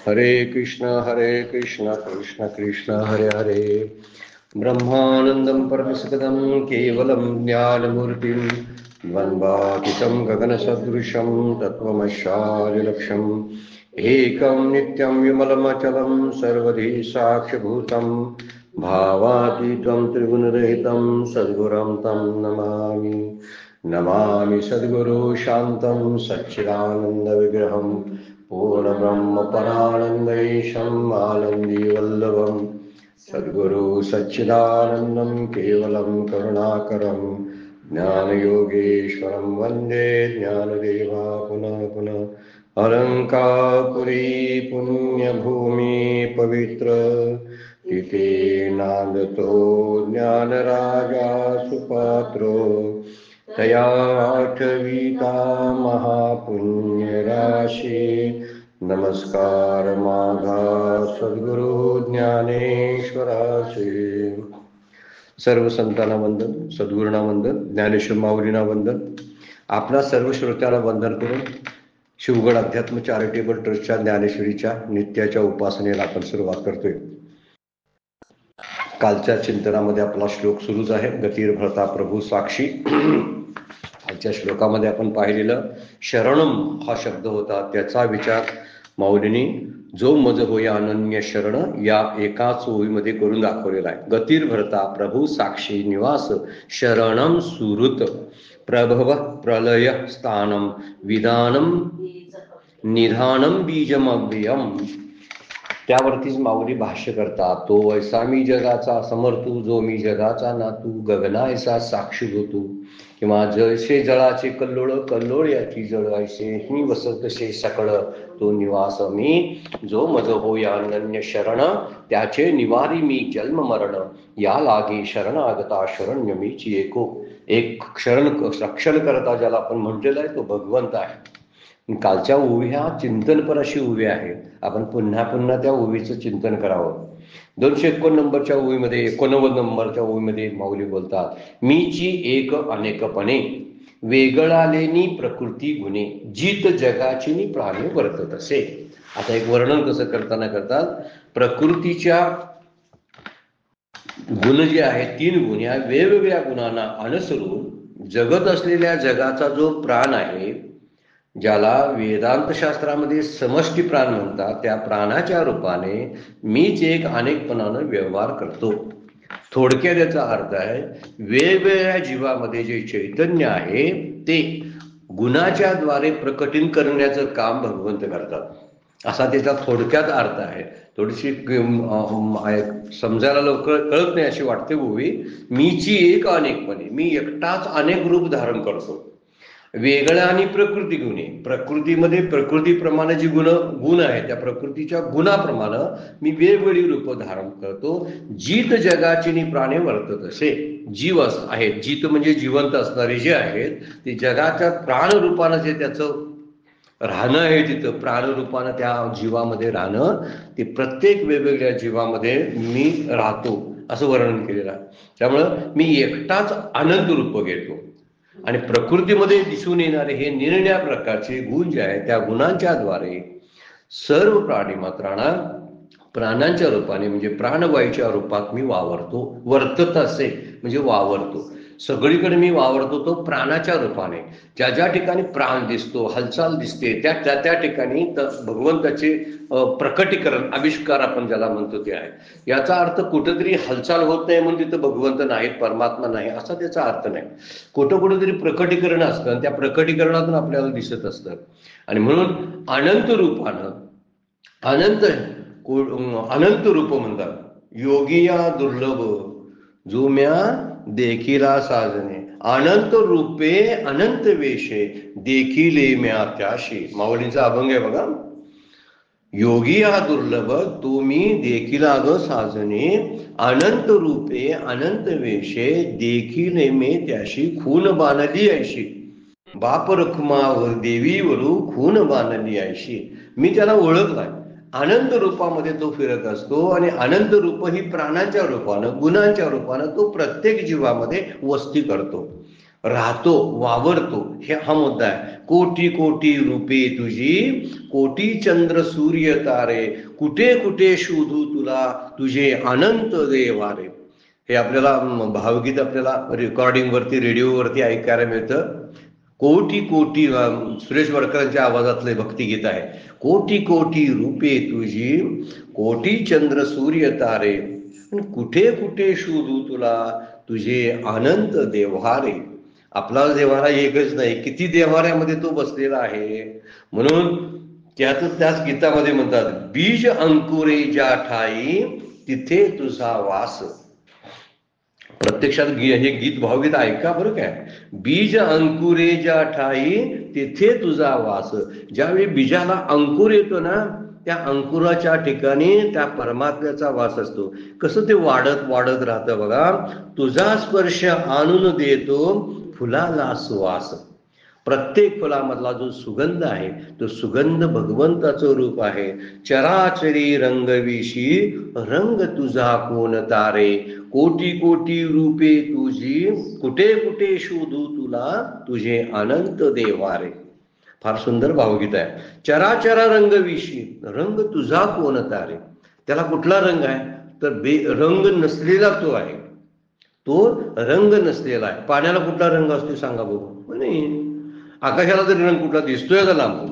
हरे कृष्ण कृष्ण कृष्ण हरे हरे। ब्रह्मानंदं परमसुखदं केवलं ज्ञानमूर्तिं द्वन्द्वातीतं गगनसदृशं तत्त्वमस्यादिलक्ष्यम् एकं नित्यं विमलमचलं सर्वधी साक्षिभूतं भावातीतं त्रिगुणरहितं सद्गुरुं तं नमामि। नमामि सद्गुरु शान्तं सच्चिदानन्दविग्रहं पूर्णब्रह्म परानन्देशम् आनन्दीवल्लभम् सद्गुरु सच्चिदानन्दं केवलं करुणाकरं ज्ञानयोगेश्वरं वन्दे ज्ञानदेवा पुनः पुनः। अलंकापुरी पुण्यभूमि पवित्र तिथे नांदतो ज्ञानराजा सुपात्रो तया आठवीता महापुण्यराशी। नमस्कार माझा सद्गुरु ज्ञानेश्वराचे। सर्व संतांना वंदन, सद्गुरूंना वंदन, ज्ञानेश्वर माऊलींना वंदन. आपणा सर्व श्रोत्याला वंदन करून शिवगड अध्यात्म चॅरिटेबल ट्रस्टच्या ज्ञानेश्वरीच्या नित्याच्या उपासनेला आपण सुरुवात करतोय. कालच्या चिंतनामध्ये आपला श्लोक सुरूच आहे, गतिर्भरता प्रभू साक्षी. आजच्या श्लोकामध्ये आपण पाहिलेलं शरणम हा शब्द होता, त्याचा विचार माऊलींनी जो मज होय अनन्य शरण या एकाच ओळीमध्ये करून दाखवलेला आहे. गतिर्भरता प्रभू साक्षी निवास शरणम सुहृत प्रभव प्रलय स्थानम विधानम निधानम बीजमव्ययम. त्यावरतीच माऊली भाष्य करतात. तो ऐसा मी जगाचा समर्थू, जो मी जगाचा नातू, गगना ऐसा साक्षी होतो. किंवा जैसे जळाचे कल्लोळ, कल्लोळ याची जळ ऐसे, मी वसत से सकळ तो निवास मी. जो मज होय अनन्य शरण, त्याचे निवारी मी जन्म मरण. या लागे शरणागता शरण्य मीची एको. एक रक्षण करता ज्याला आपण म्हटलेलं आहे तो भगवंत आहे. कालच्या ओवी ह्या चिंतनपर अशी ओवी आहे. आपण पुन्हा पुन्हा त्या ओवीचं चिंतन करावं. 251 नंबरच्या ओवीमध्ये 89 नंबरच्या ओवीमध्ये माऊली बोलतात, मीची एक अनेकपणे वेगळालेनी प्रकृती गुणे, जीत जगाची नि प्राणी वर्तत असे. आता एक वर्णन कसं करताना करतात, प्रकृतीच्या गुण जे आहेत 3 गुण, या वेगवेगळ्या गुणांना अनुसरून जगत असलेल्या जगाचा जो प्राण आहे, ज्याला वेदांत शास्त्रामध्ये समष्टी प्राण म्हणतात, त्या प्राणाच्या रूपाने मीच एक अनेकपणानं व्यवहार करतो. थोडक्यात याचा अर्थ आहे, वेगवेगळ्या जीवामध्ये जे चैतन्य आहे ते गुणाच्या द्वारे प्रकटीन करण्याचं काम भगवंत करतात, असा त्याचा थोडक्यात अर्थ आहे. थोडीशी समजायला लवकर कळत नाही अशी वाटते गोवी. मीची एक अनेकपणे, मी एकटाच अनेक रूप धारण करतो. वेगळ्या आणि प्रकृती गुणे, प्रकृतीमध्ये प्रकृतीप्रमाणे जी गुण आहेत त्या प्रकृतीच्या गुणाप्रमाणे मी वेगवेगळी रूप धारण करतो. जीत जगाची नि प्राणे वर्तत असे. जीव आहेत, जीत म्हणजे जिवंत असणारे जे आहेत ते जगाच्या प्राणरूपानं जे त्याचं राहणं आहे, तिथं प्राणरूपानं त्या जीवामध्ये राहणं, ते प्रत्येक वेगवेगळ्या जीवामध्ये मी राहतो असं वर्णन केलेलं आहे. त्यामुळं मी एकटाच अनंत रूप घेतो. आणि प्रकृतीमध्ये दिसून येणारे हे निरनिळ्या प्रकारचे गुण जे आहेत त्या गुणांच्या द्वारे सर्व प्राणी मात्रांना प्राणांच्या रूपाने म्हणजे प्राणवायूच्या रूपात मी वावरतो. वर्तत असे म्हणजे वावरतो. सगळीकडे मी वावरतो तो प्राणाच्या रूपाने. ज्या ज्या ठिकाणी प्राण दिसतो, हालचाल दिसते, त्या ठिकाणी भगवंताचे प्रकटीकरण, आविष्कार आपण ज्याला म्हणतो ते आहे. याचा अर्थ कुठंतरी हालचाल होत नाही म्हणून तिथं भगवंत नाहीत, परमात्मा नाही असा त्याचा अर्थ नाही. कुठंतरी प्रकटीकरण असतं आणि त्या प्रकटीकरणातून आपल्याला दिसत असतं. आणि म्हणून अनंत रूपानं अनंत रूप म्हणतात. योगिया दुर्लभ जो म्या देखिला साजने, अनंत रूपे अनंत वेशे देखिले म्या त्याशी. माऊलींचा अभंग आहे बघा. योगी हा दुर्लभ तुम्ही देखिला ग साजने, अनंत रूपे अनंत वेशे देखिले मे त्याशी. खून बांधली ऐशी, बाप रखुमावर देवीवरू खून बांधली ऐशी. मी त्याला ओळखलाय. अनंत रूपामध्ये तो फिरत असतो आणि अनंत रूप ही प्राणांच्या रूपानं, गुणांच्या रूपानं तो प्रत्येक जीवामध्ये वस्ती करतो. राहतो, वावरतो, हा मुद्दा आहे. कोटी कोटी रूपे तुझी, कोटी चंद्र सूर्य तारे, कुठे कुठे शोधू तुला, तुझे अनंत देवारे. हे आपल्याला भावगीत आपल्याला रेकॉर्डिंग वरती, रेडिओवरती ऐकायला मिळतं. कोटी कोटी, सुरेश वडकरांच्या आवाजातले भक्तिगीत आहे. कोटी कोटी रूपे तुझी, कोटी चंद्र सूर्य तारे, कुठे कुठे शोधू तुला, तुझे अनंत देव्हारे. आपला देव्हारा एकच नाही, किती देव्हाऱ्यामध्ये तो बसलेला आहे. म्हणून त्याच गीतामध्ये म्हणतात, बीज अंकुरे ज्या ठाई, तिथे तुझा वास. प्रत्यक्षात हे गीत भावगीत ऐका बरं काय. बीज अंकुरे ज्या ठाई, तिथे तुझा वास. ज्यावेळी बीजाला अंकुर येतो ना, त्या अंकुराच्या ठिकाणी त्या परमात्म्याचा वास असतो. कसं ते वाढत वाढत राहतं बघा. तुझा स्पर्श आणून देतो फुलाला सुवास. प्रत्येक फुलामधला जो सुगंध आहे, तो सुगंध भगवंताचं रूप आहे. चराचरी रंगविशी, रंग तुझा कोण तारे, कोटी कोटी रूपे तुझी, कुठे कुठे शोधू तुला, तुझे अनंत देवारे. फार सुंदर भावगीत आहे. चराचरा रंगविशी, रंग तुझा कोण तारे. त्याला कुठला रंग आहे तर रंग नसलेला तो आहे. तो रंग नसलेला आहे. पाण्याला कुठला रंग असतो सांगा बघू. नाही, आकाशाला तरी रंग कुठला दिसतोय का लांबून.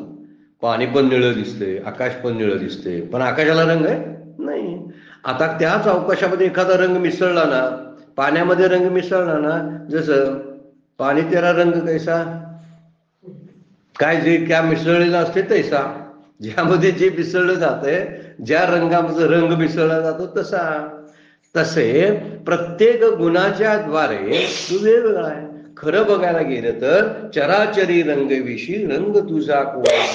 पाणी पण निळं दिसतंय, आकाश पण निळं दिसतंय, पण आकाशाला रंग आहे नाही. आता त्याच अवकाशामध्ये एखादा रंग मिसळला ना, पाण्यामध्ये रंग मिसळला ना, जसं पाणी तेरा रंग कैसा, काय जे क्या मिसळलेलं असते तैसा. ज्यामध्ये जे मिसळलं जातंय, ज्या रंगामध्ये रंग मिसळला जातो तसा. तसे प्रत्येक गुणाच्या द्वारे तू वेगवेगळा आहे. खरं बघायला गेलं तर चराचरी रंगविशी, रंग तुझा कोणा.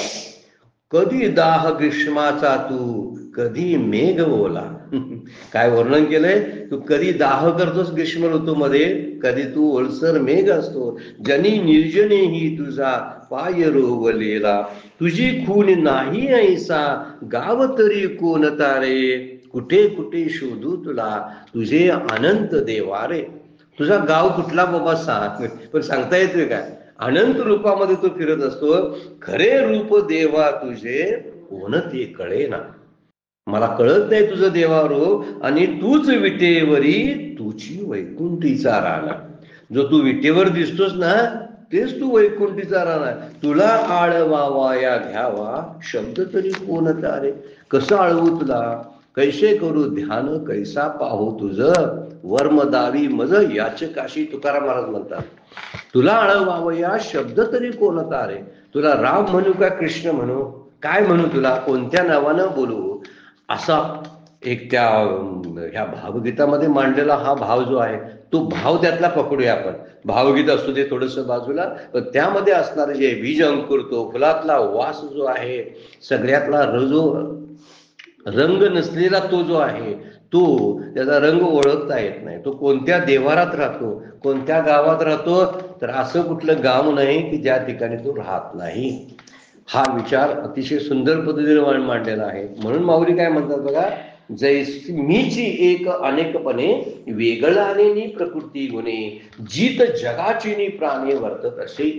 कधी दाह ग्रीष्माचा तू, कधी मेघ ओला. काय वर्णन केलंय. तू कधी दाह करतोस ग्रीष्म ऋतूमध्ये, कधी तू ओलसर मेघ असतो. जनी निर्जनेही तुझा पाय रोवलेला, तुझी खून नाही ऐसा, गाव तरी कोण तारे, कुठे कुठे शोधू तुला, तुझे अनंत देवारे. तुझा गाव कुठला बाबा सांग, पण सांगता येतोय काय. अनंत रूपामध्ये तो फिरत असतो. खरे रूप देवा तुझे, कोण ते कळे ना. मला कळत नाही तुझं देवारो, आणि तूच विटेवरी, तुझी वैकुंठीचा राणा. जो तू विटेवर दिसतोस ना, तेच तू वैकुंठीचा राणा. तुला आळवावा या घ्यावा, शब्द तरी कोण तारे. कसं आळवू तुला, कैसे करू ध्यान, कैसा पाहू तुझं, वर्म दावी मज याचकाशी. तुकाराम महाराज म्हणतात, तुला आळवावया शब्द तरी कोण तारे. तुला राम म्हणू का कृष्ण म्हणू, काय म्हणू तुला, कोणत्या नावानं बोलू. असा एक त्या ह्या भावगीतामध्ये मांडलेला हा भाव जो आहे, तो भाव त्यातला पकडूया आपण. भावगीत असतो ते थोडस बाजूला, पण त्यामध्ये असणारे जे बीज अंकुरतो, फुलातला वास जो आहे, सगळ्यातला जो रंग नसलेला तो जो आहे, तो त्याचा रंग ओळखता येत नाही. तो कोणत्या देवारात राहतो, कोणत्या गावात राहतो, तर असं कुठलं गाव नाही की ज्या ठिकाणी तो राहत नाही. हा विचार अतिशय सुंदर पद्धतीने मांडलेला आहे. म्हणून माऊली काय म्हणतात बघा, जैसी मीची एक अनेकपणे, वेगळाने प्रकृती गुणे, जीत जगाची प्राणे वर्तत असे.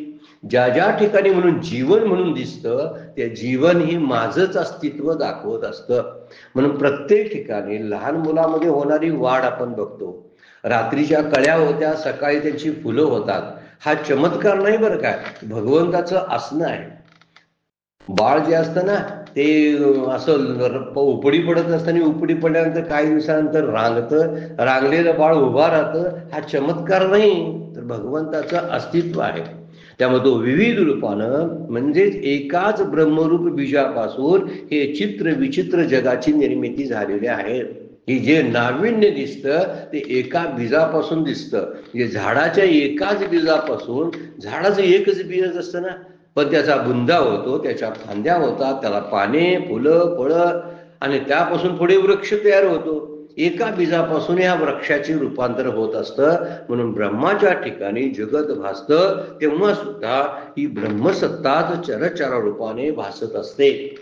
ज्या ज्या ठिकाणी म्हणून जीवन म्हणून दिसतं, ते जीवन ही माझंच अस्तित्व दाखवत असतं. म्हणून प्रत्येक ठिकाणी लहान मुलामध्ये होणारी वाढ आपण बघतो. रात्रीच्या कळ्या होत्या, सकाळी त्यांची फुलं होतात. हा चमत्कार नाही बरं काय, भगवंताचं असणं आहे. बाळ जे असतं ना, ते असं उपडी पडत असताना, उपडी पडल्यानंतर काही दिवसानंतर रांगतं, रांगलेलं बाळ उभा राहतं. हा चमत्कार नाही, तर भगवंताचं अस्तित्व आहे. त्यामुळे तो विविध रूपानं, म्हणजेच एकाच ब्रह्मरूप बीजापासून हे चित्र विचित्र जगाची निर्मिती झालेली आहे. हे जे नाविन्य दिसतं ते एका बीजापासून दिसतं. म्हणजे झाडाच्या एकाच बीजापासून, झाडाचं एकच बीज असतं ना, पण त्याचा बुंदा होतो, त्याच्या फांद्या होतात, त्याला पाने, फुलं, फळं, आणि त्यापासून पुढे वृक्ष तयार होतो. एका बीजापासून या वृक्षाचे रूपांतर होत असतं. म्हणून ब्रह्माच्या ठिकाणी जगत भासतं, तेव्हा सुद्धा ही ब्रह्मसत्ताच चरचर रूपाने भासत असते.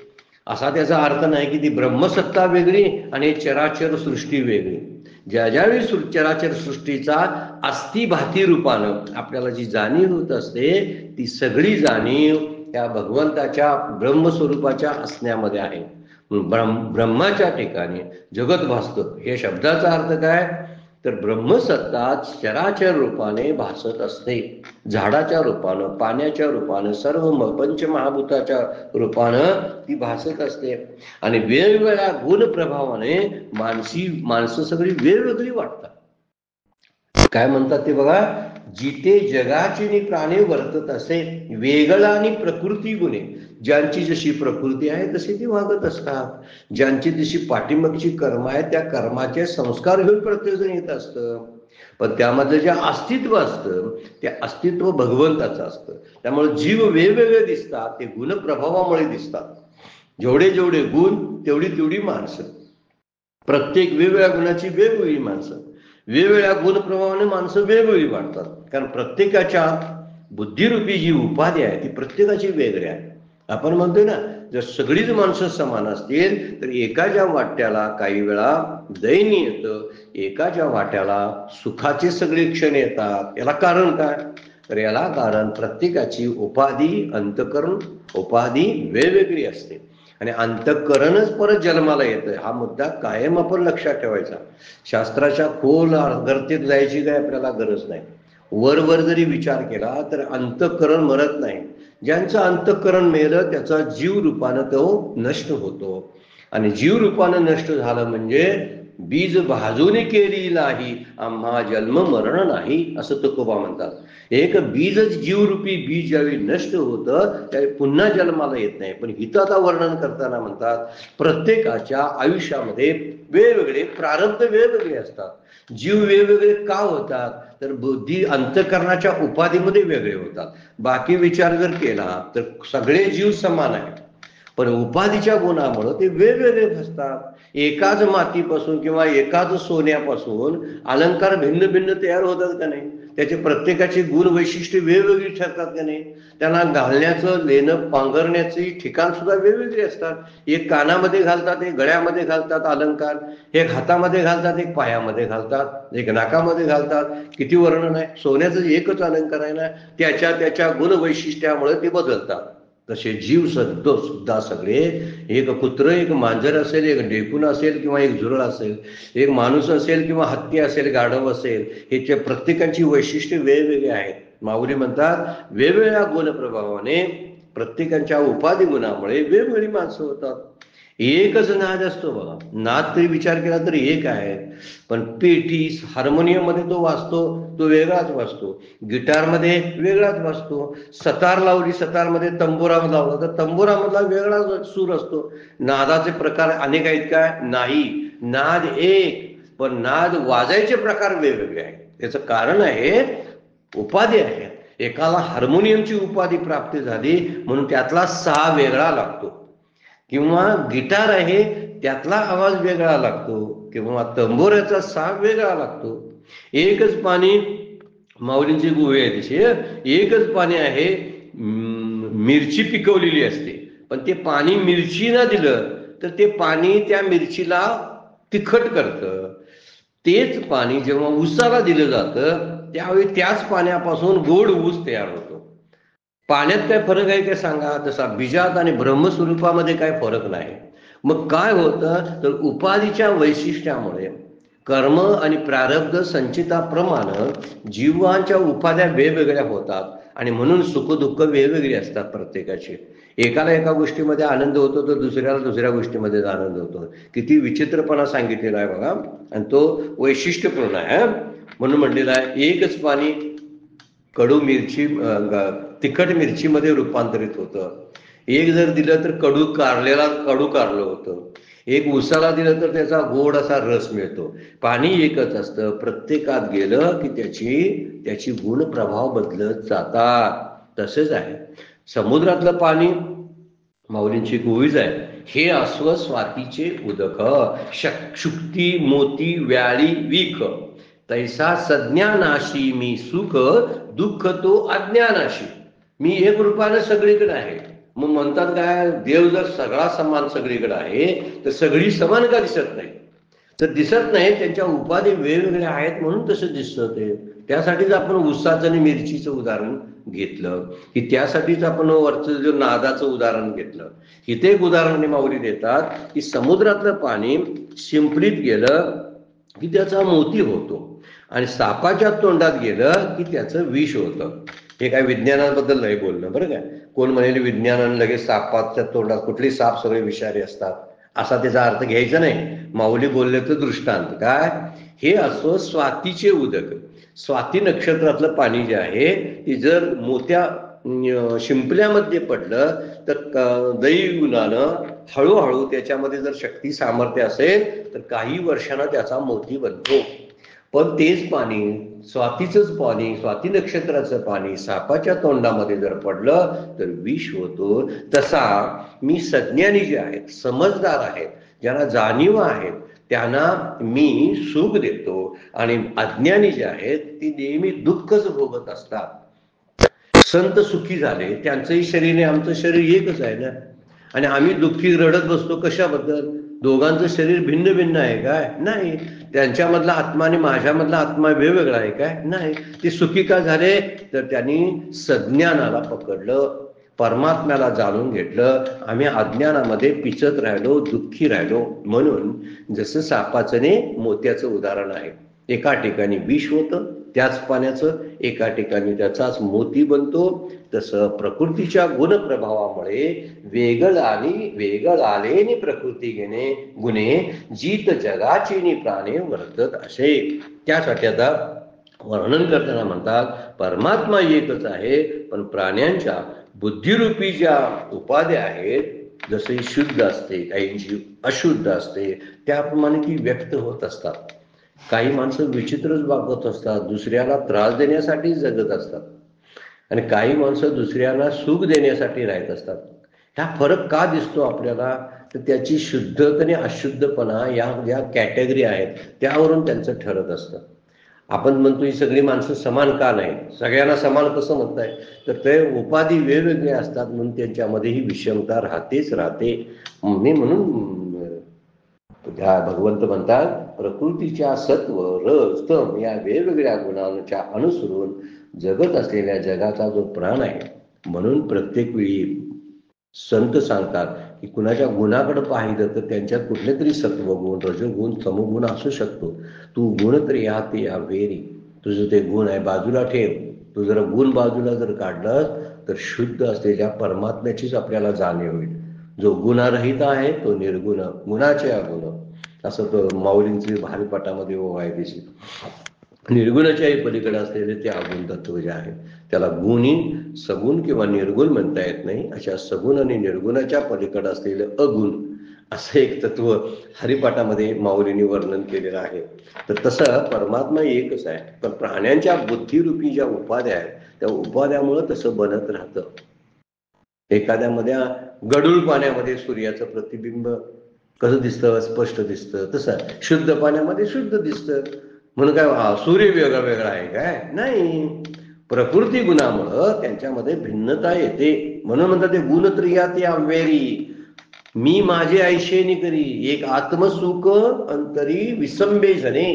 असा त्याचा अर्थ नाही की ती ब्रह्मसत्ता वेगळी आणि चराचर सृष्टी वेगळी. ज्या ज्यावेळी चराचर सृष्टीचा अस्थिभाती रूपानं आपल्याला जी जाणीव होत असते ती सगळी जाणीव त्या भगवंताच्या ब्रह्मस्वरूपाच्या असण्यामध्ये आहे. ब्रह्माच्या ठिकाणी जगत भासतं. या शब्दाचा अर्थ काय तर ब्रह्मसत्ता चराचर रूपाने भासत असते. झाडाच्या रूपानं, पाण्याच्या रूपानं, सर्व पंचमहाभूताच्या रूपानं ती भासत असते. आणि वेगवेगळ्या गुणप्रभावाने माणसं सगळी वेगवेगळी वाटतात. काय म्हणतात ते बघा, जिथे जगाची प्राणी वर्तत असे वेगळा आणि प्रकृती गुणे. ज्यांची जशी प्रकृती आहे तशी ती वागत असतात. ज्यांची जशी पाठीमागची कर्म आहे त्या कर्माचे संस्कार घेऊन प्रत्येक जण येत असतं. पण त्यामध्ये जे अस्तित्व असतं ते अस्तित्व भगवंताचं असतं. त्यामुळे जीव वेगवेगळे दिसतात, ते गुणप्रभावामुळे दिसतात. जेवढे जेवढे गुण तेवढी तेवढी माणसं. प्रत्येक वेगवेगळ्या गुणाची वेगवेगळी माणसं, वेगवेगळ्या गुणप्रभावाने माणसं वेगवेगळी वाटतात. कारण प्रत्येकाच्या बुद्धिरूपी जी उपाधी आहे ती प्रत्येकाची वेगळी आहे. आपण म्हणतोय ना, जर सगळीच माणसं समान असतील तर एकाच्या वाट्याला काही वेळा दैन्य येतं, एकाच्या वाट्याला सुखाचे सगळे क्षण येतात. याला कारण काय तर याला कारण प्रत्येकाची उपाधी, अंतःकरण उपाधी वेगवेगळी असते. आणि अंतःकरणच परत जन्माला येतं. हा मुद्दा कायम आपण लक्षात ठेवायचा. शास्त्राच्या खोल गर्तेत जायची काय आपल्याला गरज नाही. वर जरी विचार केला तर अंतःकरण मरत नाही. ज्यांचं अंतःकरण मेलं त्याचा जीव रूपानं तो नष्ट होतो. आणि जीव रूपानं नष्ट झालं म्हणजे बीज भाजून केली नाही आम्हा जन्म मरण नाही असं तुकोबा म्हणतात. एक बीजच जीवरूपी बीज ज्यावेळी नष्ट होतं त्यावेळी पुन्हा जन्माला येत नाही. पण हिथं आता वर्णन करताना म्हणतात प्रत्येकाच्या आयुष्यामध्ये वेगवेगळे प्रारब्ध वेगवेगळे असतात. जीव वेगवेगळे का होतात तर बुद्धी अंतःकरणाच्या उपाधीमध्ये वेगळे होतात. बाकी विचार जर केला तर सगळे जीव समान आहेत, पण उपाधीच्या गुणामुळे ते वेगवेगळे भासतात. एकाच मातीपासून किंवा एकाच सोन्यापासून अलंकार भिन्न भिन्न तयार होतात का नाही. त्याचे प्रत्येकाची गुण वैशिष्ट्ये वेगवेगळी ठरतात का नाही. त्यांना घालण्याचं, लेणं पांघरण्याचे ठिकाण सुद्धा वेगवेगळे असतात. एक कानामध्ये घालतात, एक गळ्यामध्ये घालतात अलंकार, एक हातामध्ये घालतात, एक पायामध्ये घालतात, एक नाकामध्ये घालतात. किती वर्णन आहे. सोन्याचं एकच अलंकार आहे ना, त्याच्या गुण वैशिष्ट्यामुळे ते बदलतात. तसे जीव सुद्धा सगळे, एक कुत्र, एक मांजर असेल, एक ढेकून असेल किंवा एक झुरळ असेल, एक माणूस असेल किंवा हत्ती असेल, गाढव असेल, हे प्रत्येकाची वैशिष्ट्ये वेगवेगळी आहेत. माऊली म्हणतात वेगवेगळ्या गुणप्रभावाने प्रत्येकाच्या उपाधी गुणामुळे वेगवेगळी माणसं होतात. एकच नाद असतो बघा. नाद तरी विचार केला तर एक आहे, पण पेटी हार्मोनियम मध्ये तो वाजतो तो वेगळाच वाजतो, गिटारमध्ये वेगळाच वाजतो, सतार लावली सतारमध्ये तंबोरा लावला तर तंबोरामधला वेगळा सूर असतो. नादाचे प्रकार अनेक आहेत काय नाही, नाद एक, पण नाद वाजायचे प्रकार वेगवेगळे आहेत. त्याचं कारण आहे उपाधी आहे. एकाला हार्मोनियमची उपाधी प्राप्त झाली म्हणून त्यातला सा वेगळा लागतो, किंवा गिटार आहे त्यातला आवाज वेगळा लागतो, किंवा तंबोऱ्याचा साग वेगळा लागतो. एकच पाणी, माऊलींची गुहे आहे तशी, एकच पाणी आहे, मिरची पिकवलेली असते, पण ते पाणी मिरचीला दिलं तर ते पाणी त्या मिरचीला तिखट करतं. तेच पाणी जेव्हा ऊसाला दिलं जातं त्यावेळी त्याच पाण्यापासून गोड ऊस तयार होतो. पाण्यात काय फरक आहे काय सांगा. तसा बीजात आणि ब्रह्मस्वरूपामध्ये काय फरक नाही. मग काय होतं तर उपाधीच्या वैशिष्ट्यामुळे कर्म आणि प्रारब्ध संचिताप्रमाणे जीवांच्या उपाध्या वेगवेगळ्या होतात आणि म्हणून सुखदुःख वेगवेगळी असतात प्रत्येकाची. एकाला एका गोष्टीमध्ये आनंद होतो तर दुसऱ्याला दुसऱ्या गोष्टीमध्ये आनंद होतो. किती विचित्रपणा सांगितलेला आहे बघा, आणि तो वैशिष्ट्यपूर्ण आहे. म्हणून म्हटलेलं आहे एकच पाणी कडू मिरची, तिखट मिरचीमध्ये रूपांतरित होतं. एक जर दिलं तर कडू कारलं होतं. एक उसाला दिलं तर त्याचा गोड असा रस मिळतो. पाणी एकच असतं, प्रत्येकात गेलं की त्याची गुण प्रभाव बदलत जातात. तसेच आहे समुद्रातलं पाणी, माऊलींची गोवीज आहे, हे अश्व स्वातीचे उदक, शुक्ती मोती व्याळी विख, तैसा सज्ञानाशी मी सुख, दुःख तो अज्ञानाशी. मी एक रूपाने सगळीकडे आहे. मग म्हणतात काय, देव जर सगळा समान सगळीकडे आहे तर सगळी समान का दिसत नाही. तर दिसत नाही, त्यांच्या उपाधी वेगवेगळ्या आहेत म्हणून तसं दिसतं ते. त्यासाठीच आपण उसाचं आणि मिरचीचं उदाहरण घेतलं, की त्यासाठीच आपण वरचं जो नादाचं उदाहरण घेतलं. इथे एक उदाहरण माऊली देतात की समुद्रातलं पाणी शिंपडीत गेलं की त्याचा मोती होतो आणि सापाच्या तोंडात गेलं की त्याचं विष होतं. हे काय विज्ञानाबद्दल नाही बोलणं बरं काय. कोण म्हणेल विज्ञानानं लगेच सापाच्या तोंडात, कुठली साप सगळे विषारी असतात असा त्याचा अर्थ घ्यायचा नाही. माऊली बोलल्याचं दृष्टांत काय, हे असं स्वातीचे उदक, स्वाती नक्षत्रातलं पाणी जे आहे ते जर मोत्या शिंपल्यामध्ये पडलं तर दैवगुणानं हळूहळू त्याच्यामध्ये जर शक्ती सामर्थ्य असेल तर काही वर्षांना त्याचा मोती बनतो. पण तेच पाणी, स्वातीचंच पाणी, स्वाती नक्षत्राचं पाणी सापाच्या तोंडामध्ये जर पडलं तर विष होतो. तसा मी सज्ञानी जे आहेत, समजदार आहेत, ज्यांना जाणीव आहेत, त्यांना मी सुख देतो आणि अज्ञानी जे आहेत ती नेहमी दुःखच भोगत असतात. संत सुखी झाले, त्यांचंही शरीर आहे आमचं शरीर एकच आहे ना, आणि आम्ही दुःखी रडत बसतो कशाबद्दल? दोघांचं शरीर भिन्न भिन्न आहे काय? नाही. त्यांच्यामधला आत्मा आणि माझ्यामधला आत्मा वेगवेगळा आहे काय? नाही. ते सुखी का झाले? तर त्यांनी सज्ञानाला पकडलं, परमात्म्याला जाणून घेतलं. आम्ही अज्ञानामध्ये पिचत राहिलो, दुःखी राहिलो. म्हणून जसं सापाचं ने मोत्याचं उदाहरण आहे, एका ठिकाणी विष होतं त्याच पाण्याचं, एका ठिकाणी त्याचाच मोती बनतो. तसं प्रकृतीच्या गुणप्रभावामुळे वेगळाले नि प्रकृती घेणे गुणे जीत जगाची नि प्राणे वर्तत असे. त्यासाठी आता वर्णन करताना म्हणतात परमात्मा एकच आहे, पण प्राण्यांच्या बुद्धिरूपी ज्या उपाध्या आहेत, जसे शुद्ध असते काहींची अशुद्ध असते, त्याप्रमाणे ती व्यक्त होत असतात. काही माणसं विचित्रच वागत असतात, दुसऱ्याला त्रास देण्यासाठी जगत असतात, आणि काही माणसं दुसऱ्यांना सुख देण्यासाठी राहत असतात. हा फरक का दिसतो आपल्याला? तर त्याची शुद्धता आणि अशुद्धपणा या ज्या कॅटेगरी आहेत त्यावरून त्यांचं ठरत असतं. आपण म्हणतो ही सगळी माणसं समान का नाही? सगळ्यांना समान कसं म्हणताय? तर ते उपाधी वेगवेगळे असतात म्हणून त्यांच्यामध्ये ही विषमता राहतेच राहते. म्हणून भगवंत म्हणतात प्रकृतीच्या सत्व रज तम या वेगवेगळ्या गुणांच्या अनुसरून जगत असलेल्या जगाचा जो प्राण आहे, म्हणून प्रत्येक वेळी संत सांगतात की कुणाच्या गुणाकडे पाहिलं तर त्यांच्यात कुठले तरी सत्वगुण, रजोगुण, तमोगुण असू शकतो. तू गुण तर या ते या वेरी, तुझं ते गुण आहे बाजूला ठेव. तू जर गुण बाजूला जर काढलास तर शुद्ध असलेल्या परमात्म्याचीच आपल्याला जाणीव होईल. जो गुणारहित आहे तो निर्गुण, गुणाचे अगुण, असं तो माऊलींचे भारीपाठामध्ये आहे दिसे. निर्गुणाच्याही पलीकडे असलेले ते अगुण तत्व जे आहे त्याला गुणी, सगुण किंवा निर्गुण म्हणता येत नाही. अशा सगुण आणि निर्गुणाच्या पलीकडे असलेले अगुण असं एक तत्व हरिपाठामध्ये माऊलींनी वर्णन केलेलं आहे. तर तसं परमात्मा एकच आहे, पण प्राण्यांच्या बुद्धिरूपी ज्या उपाध्या आहेत त्या उपाध्यामुळं तसं बनत राहतं. एखाद्यामध्ये गडूळ पाण्यामध्ये सूर्याचं प्रतिबिंब कसं दिसतं? स्पष्ट दिसतं. तसं शुद्ध पाण्यामध्ये शुद्ध दिसतं. म्हणून काय सूर्य वेगळा वेगळा आहे काय? नाही. प्रकृती गुणामुळं त्यांच्यामध्ये भिन्नता येते. म्हणून म्हणतात ते गुणत्रियाती अव्यरी, मी माझे ऐशेनी करी, एक आत्मसुख अंतरी विसंबे जने.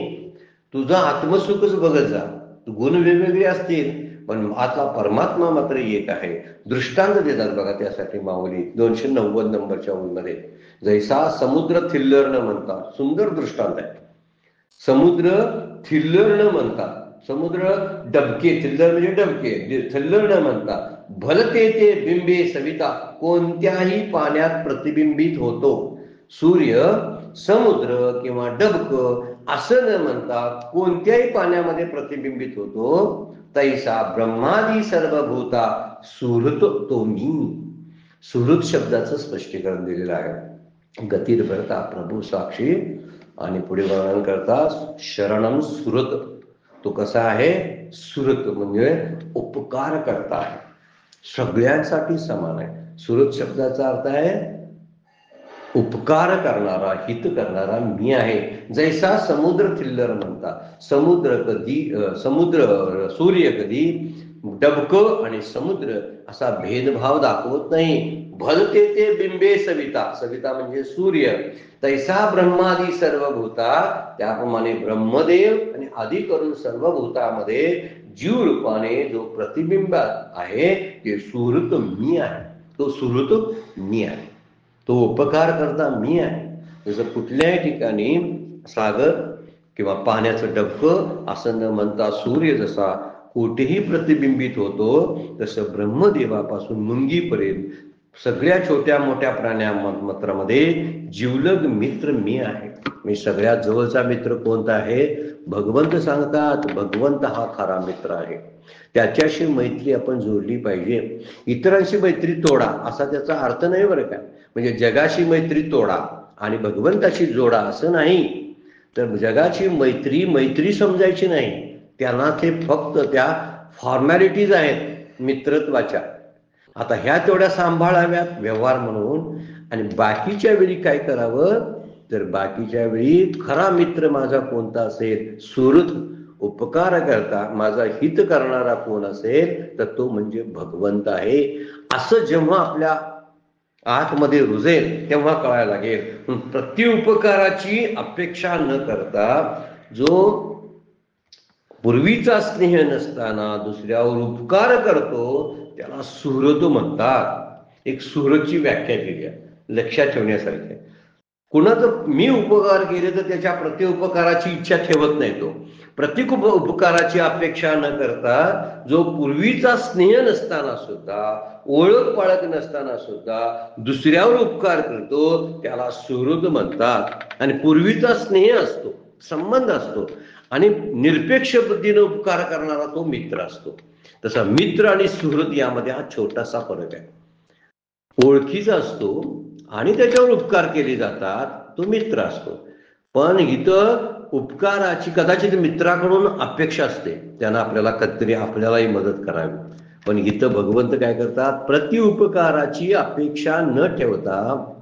तुझं आत्मसुखच बघत जा. गुण वेगवेगळे असतील पण आता परमात्मा मात्र एक आहे. दृष्टांत देतात बघा त्यासाठी माऊली 290 नंबरच्या ओळीमध्ये. जैसा समुद्र थिल्लर न म्हणता, सुंदर दृष्टांत आहे. समुद्र थिल्लर न म्हणता, समुद्र डबके, थिल्लर म्हणजे डबके, थिल्लर न म्हणता भलते ते बिंबे सविता, कोणत्याही पाण्यात प्रतिबिंबित होतो. सूर्य, समुद्र किंवा डबक असं न म्हणता कोणत्याही पाण्यामध्ये प्रतिबिंबित होतो. तैसा ब्रह्मादी सर्वभूता सुहृत तो मी. सुहृत शब्दाचं स्पष्टीकरण दिलेलं आहे. गतीर भरता प्रभू साक्षी, आणि पुढे वर्णन करतात शरणम सुरत. तो कसा आहे? सुरत म्हणजे उपकार करता आहे, सगळ्यांसाठी समान आहे. सुरत शब्दाचा अर्थ आहे उपकार करणारा, हित करणारा मी आहे. जैसा समुद्र थिल्लर म्हणता, समुद्र कधी, सूर्य कधी डबकं आणि समुद्र असा भेदभाव दाखवत नाही. भलते ते बिंबे सविता, सविता म्हणजे सूर्य, तैसा ब्रह्मादी सर्व भूता, त्याप्रमाणे ब्रह्मदेव आणि आदी करून सर्व भूतामध्ये जीव रूपाने जो प्रतिबिंब आहे ते सुहृत मी आहे. तो सुहृत मी आहे, तो उपकार करता मी आहे. जसं कुठल्याही ठिकाणी सागर किंवा पाण्याचं डबकं असं न म्हणता सूर्य जसा कुठेही प्रतिबिंबित होतो, तसं ब्रह्मदेवापासून मुंगीपर्यंत सगळ्या छोट्या मोठ्या प्राण्यामध्ये जिवलग मित्र मी आहे. मी सगळ्यात जवळचा मित्र कोणता आहे? भगवंत सांगतात, भगवंत हा खरा मित्र आहे. त्याच्याशी मैत्री आपण जोडली पाहिजे. इतरांशी मैत्री तोडा असा त्याचा अर्थ नाही बरं का. म्हणजे जगाशी मैत्री तोडा आणि भगवंताशी जोडा असं नाही. तर जगाची मैत्री समजायची नाही. त्यांना ते फक्त त्या फॉर्मॅलिटीज आहेत मित्रत्वाच्या. आता ह्या तेवढ्या सांभाळाव्यात व्यवहार म्हणून. आणि बाकीच्या वेळी काय करावं? तर बाकीच्या वेळी खरा मित्र माझा कोणता असेल, सुहृद उपकार करता माझा हित करणारा कोण असेल तर तो म्हणजे भगवंत आहे. असं जेव्हा आपल्या आतमध्ये रुजेल तेव्हा कळायला लागेल. प्रत्युपकाराची अपेक्षा न करता जो पूर्वीचा स्नेह नसताना दुसऱ्यावर उपकार करतो त्याला सुहृद म्हणतात. एक सुहृदची व्याख्या केली आहे, लक्षात ठेवण्यासारखी. कुणाचं मी उपकार केले तर त्याच्या प्रत्युपकाराची इच्छा ठेवत नाही. तो उपकाराची अपेक्षा न करता जो पूर्वीचा स्नेह नसताना सुद्धा, ओळख पाळख नसताना सुद्धा दुसऱ्यावर उपकार करतो त्याला सुहृद म्हणतात. आणि पूर्वीचा स्नेह असतो, संबंध असतो आणि निरपेक्ष बुद्धीने उपकार करणारा तो मित्र असतो. तसा मित्र आणि सुहृद यामध्ये हा छोटासा फरक आहे. ओळखीचा असतो आणि त्याच्यावर उपकार केले जातात तो मित्र असतो. पण इथं उपकाराची कदाचित मित्राकडून अपेक्षा असते, त्यांना आपल्याला कधीतरी आपल्यालाही मदत करावी. पण इथं भगवंत काय करतात? प्रतिउपकाराची अपेक्षा न ठेवता,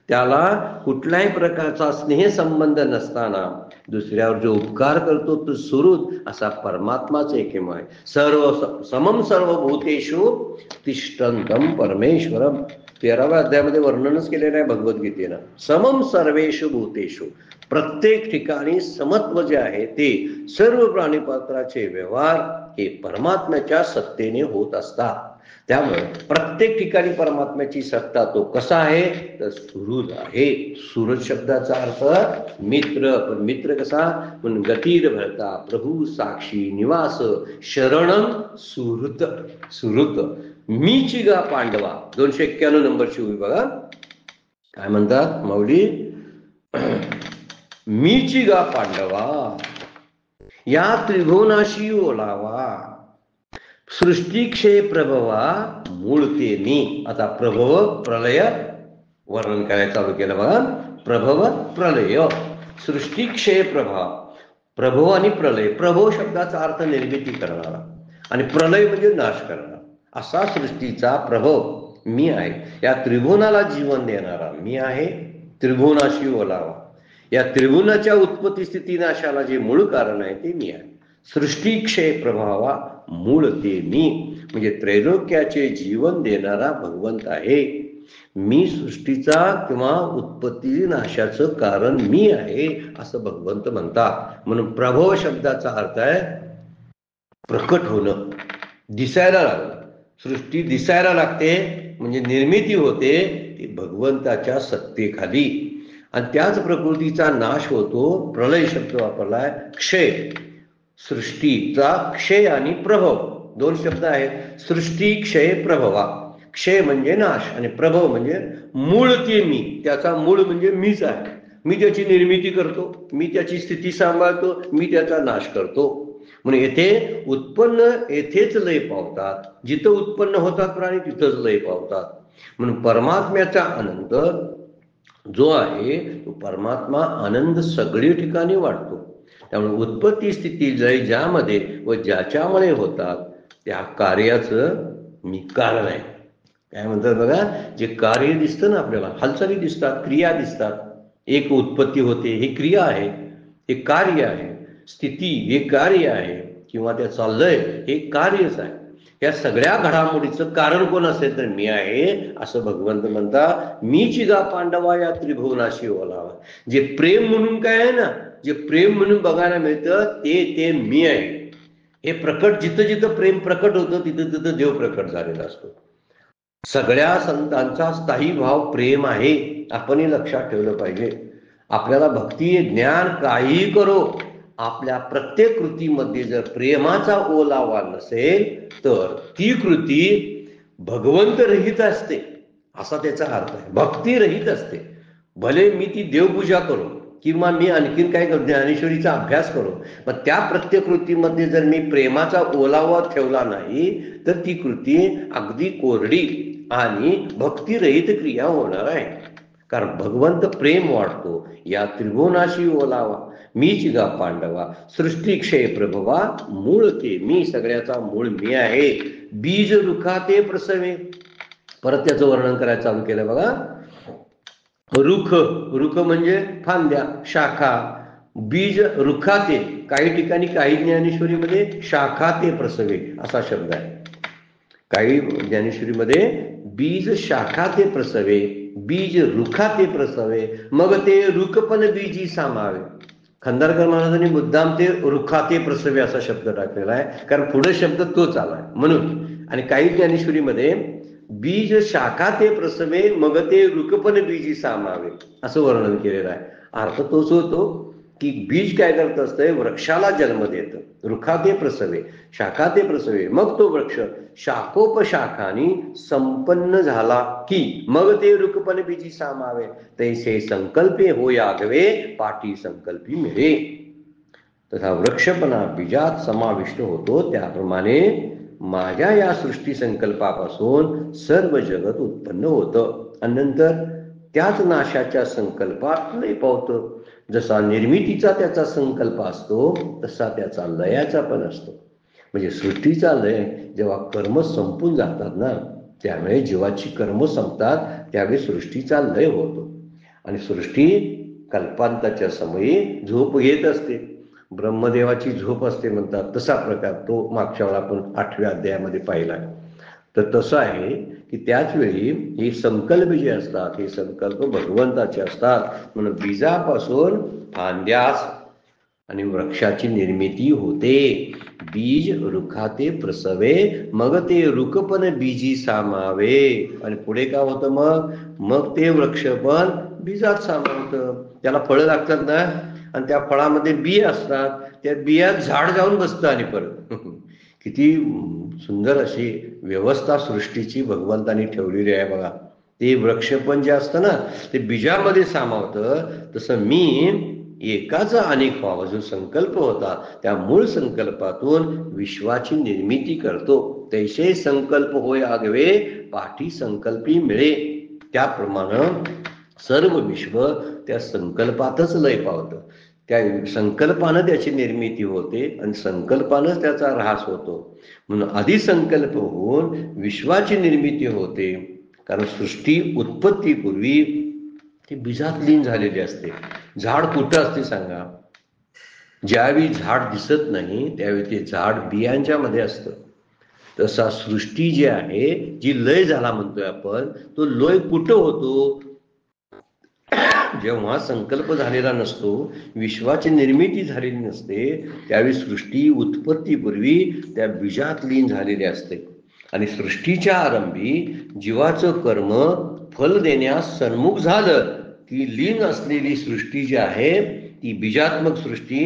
त्याला कुठल्याही प्रकारचा स्नेहसंबंध नसताना दुसऱ्यावर जो उपकार करतो तो सुहृद असा परमात्माच एकमेव आहे. समम सर्वभूतेषु तिष्ठन्तं परमेश्वरम. 13व्या अध्यायामध्ये वर्णनच केलेलं आहे भगवद्गीतेनं. समम सर्वेषु भूतेषु, प्रत्येक ठिकाणी समत्व जे आहे ते सर्व प्राणीपात्राचे व्यवहार हे परमात्म्याच्या सत्तेने होत असतात. त्यामुळे प्रत्येक ठिकाणी परमात्म्याची सत्ता तो कसा आहे तर सुहृद आहे. सुहृद शब्दाचा अर्थ मित्र. पण मित्र कसा? पण गतीर भरता प्रभू साक्षी निवास शरणम सुहृत. सुहृत मीची गा पांडवा, 291 नंबरची उभी बघा. काय म्हणतात माऊली? मीची गा पांडवा या त्रिभुवनाशी ओलावा, सृष्टीक्षय प्रभवा मूळते मी. आता प्रभव प्रलय वर्णन करायला चालू केलं बघा. प्रभव प्रलय, सृष्टीक्षय प्रभा. प्रभव आणि प्रलय. प्रभव शब्दाचा अर्थ निर्मिती करणारा आणि प्रलय म्हणजे नाश करणारा. असा सृष्टीचा प्रभव मी आहे. या त्रिभुवनाला जीवन देणारा मी आहे. त्रिभुवनाशी ओलावा, या त्रिभुवनाच्या उत्पत्ती स्थिती नाशाला जे मूळ कारण आहे ते मी आहे. सृष्टीक्षय प्रभावा मूळ ते मी, म्हणजे त्रैलोक्याचे जीवन देणारा भगवंत आहे. मी सृष्टीचा किंवा उत्पत्ती नाशाचं कारण मी आहे असं भगवंत म्हणतात. म्हणून प्रभव शब्दाचा अर्थ आहे प्रकट होणं, दिसायला लागलं. सृष्टी दिसायला लागते म्हणजे निर्मिती होते ती भगवंताच्या सत्तेखाली. आणि त्याच प्रकृतीचा नाश होतो. प्रलय शब्द वापरलाय. क्षय, सृष्टीचा क्षय आणि प्रभव, दोन शब्द आहेत. सृष्टी क्षय प्रभवा. क्षय म्हणजे नाश आणि प्रभव म्हणजे मूळ ते मी. त्याचा मूळ म्हणजे मीच आहे. मी त्याची निर्मिती करतो, मी त्याची स्थिती सांभाळतो, मी त्याचा नाश करतो. म्हणून येथे उत्पन्न येथेच लय पावतात. जिथं उत्पन्न होतात प्राणी तिथंच लय पावतात. म्हणून परमात्म्याचा आनंद जो आहे तो परमात्मा आनंद सगळी ठिकाणी वाटतो. त्यामुळे उत्पत्ती स्थिती लय ज्यामध्ये व ज्याच्यामुळे होतात त्या कार्याचं मी कारण आहे. काय म्हणतात बघा, जे कार्य दिसतं ना आपल्याला, हालचाली दिसतात, क्रिया दिसतात. एक उत्पत्ती होते हे क्रिया आहे, हे कार्य आहे. स्थिती हे कार्य आहे किंवा त्याचा लय हे कार्यच आहे. या सगळ्या घडामोडीचं कारण कोण असेल तर मी आहे असं भगवंत म्हणता. मीच गा पांडवा या त्रिभुवनाशी ओलावा. जे प्रेम म्हणून काय आहे ना, जे प्रेम म्हणून बघायला मिळतं ते मी आहे. हे प्रकट, जिथं जिथं प्रेम प्रकट होतं तिथं तिथं देव प्रकट झालेला असतो. सगळ्या संतांचा स्थायी भाव प्रेम आहे, आपणही लक्षात ठेवलं पाहिजे. आपल्याला भक्ती ज्ञान काहीही करो, आपल्या प्रत्येक कृतीमध्ये जर प्रेमाचा ओलावा नसेल तर ती कृती भगवंत रहित असते, असा त्याचा अर्थ आहे. भक्ती रहित असते. भले मी ती देवपूजा करू किंवा मी आणखीन काय करू, ज्ञानेश्वरीचा अभ्यास करू, पण त्या प्रत्येक कृतीमध्ये जर मी प्रेमाचा ओलावा ठेवला नाही तर ती कृती अगदी कोरडी आणि भक्तिरहित क्रिया होणार आहे. कारण भगवंत प्रेम वाढतो. या त्रिभुवनाशी ओलावा मीच गा पांडवा, सृष्टी क्षय प्रभवा मूळ ते मी. सगळ्याचा मूळ मी आहे. बीज रुखाते प्रसवे. परत त्याचं वर्णन करायचं चालू केलं बघा. रुख, रुख म्हणजे फांद्या, शाखा. बीज रुखाते, काही ठिकाणी काही ज्ञानेश्वरीमध्ये शाखाते प्रसवे असा शब्द आहे. काही ज्ञानेश्वरीमध्ये बीज शाखाते प्रसवे, बीज रुखाते प्रसवे, मग ते रुखपण बीजी सामावे. खंदारकर महाराजांनी मुद्दाम ते रुखाते प्रसवे असा शब्द टाकलेला आहे, कारण पुढे शब्द तोच आलाय म्हणून. आणि काही ज्ञानेश्वरीमध्ये बीज शाखाते प्रसवे मग ते रुखपण बीजी सामावे असं वर्णन केलेलं आहे. अर्थ तोच होतो की बीज काय करत असतंय, वृक्षाला जन्म देतं. रुखाते प्रसवे, शाखाते प्रसवे, मग तो वृक्ष शाखोपशाखानी संपन्न झाला की मग ते रुखपण बीजी सामावे. तैसे संकल्पे होय आगवे, पाठी संकल्पी मिळे. तथा वृक्षपणा बीजात समाविष्ट होतो, त्याप्रमाणे माझ्या या सृष्टी संकल्पापासून सर्व जगत उत्पन्न होतं आणि नंतर त्याच नाशाच्या संकल्पात लय पावतं. जसा निर्मितीचा त्याचा संकल्प असतो तसा त्याचा लयाचा पण असतो. म्हणजे सृष्टीचा लय जेव्हा कर्म संपून जातात ना, त्यावेळी जीवाची कर्म संपतात, त्यावेळी सृष्टीचा लय होतो. आणि सृष्टी कल्पांताच्या समयी झोप घेत असते. ब्रह्मदेवाची झोप असते म्हणतात, तसा प्रकार तो मागच्या वेळा आपण 8व्या अध्यायामध्ये पाहिला. तर तसं आहे की त्याच वेळी हे संकल्प जे असतात हे संकल्प भगवंताचे असतात. म्हणून बीजापासून फांद्यास आणि वृक्षाची निर्मिती होते. बीज रुखाते प्रसवे मग ते रुखपण बीजी सामावे. आणि पुढे काय होतं, मग ते वृक्ष पण बीजात सामावतं. त्याला फळं लागतात ना, आणि त्या फळामध्ये बी असतात, त्या बियात झाड जाऊन बसतं. आणि परत किती सुंदर अशी व्यवस्था सृष्टीची भगवंतानी ठेवलेली आहे बघा. ते वृक्ष पण जे असतं ना ते बीजामध्ये सामावतं. तसं मी एकाचा अनेक व्हावा जो संकल्प होता त्या मूळ संकल्पातून विश्वाची निर्मिती करतो. तैसे संकल्प होय आगवे, पाठी संकल्पी मिळे. त्याप्रमाणे सर्व विश्व त्या संकल्पातच लय पावतं. त्या संकल्पानं त्याची निर्मिती होते आणि संकल्पानंच त्याचा ऱ्हास होतो. म्हणून आधी संकल्प होऊन विश्वाची निर्मिती होते. कारण सृष्टी उत्पत्तीपूर्वी ती बीजात लीन झालेली असते. झाड कुठं असते सांगा? ज्यावेळी झाड दिसत नाही त्यावेळी ते झाड बियांच्या मध्ये असतं. तसा सृष्टी जी आहे, जी लय झाला म्हणतोय आपण, तो लय कुठं होतो? जेव्हा संकल्प झालेला नसतो, विश्वाची निर्मिती झालेली नसते, त्यावेळी सृष्टी उत्पत्तीपूर्वी त्या बीजात लीन झालेली असते. आणि सृष्टीच्या आरंभी जीवाचं कर्म फल देण्यास सन्मुख झालं की लीन असलेली सृष्टी जी आहे ती बीजात्मक सृष्टी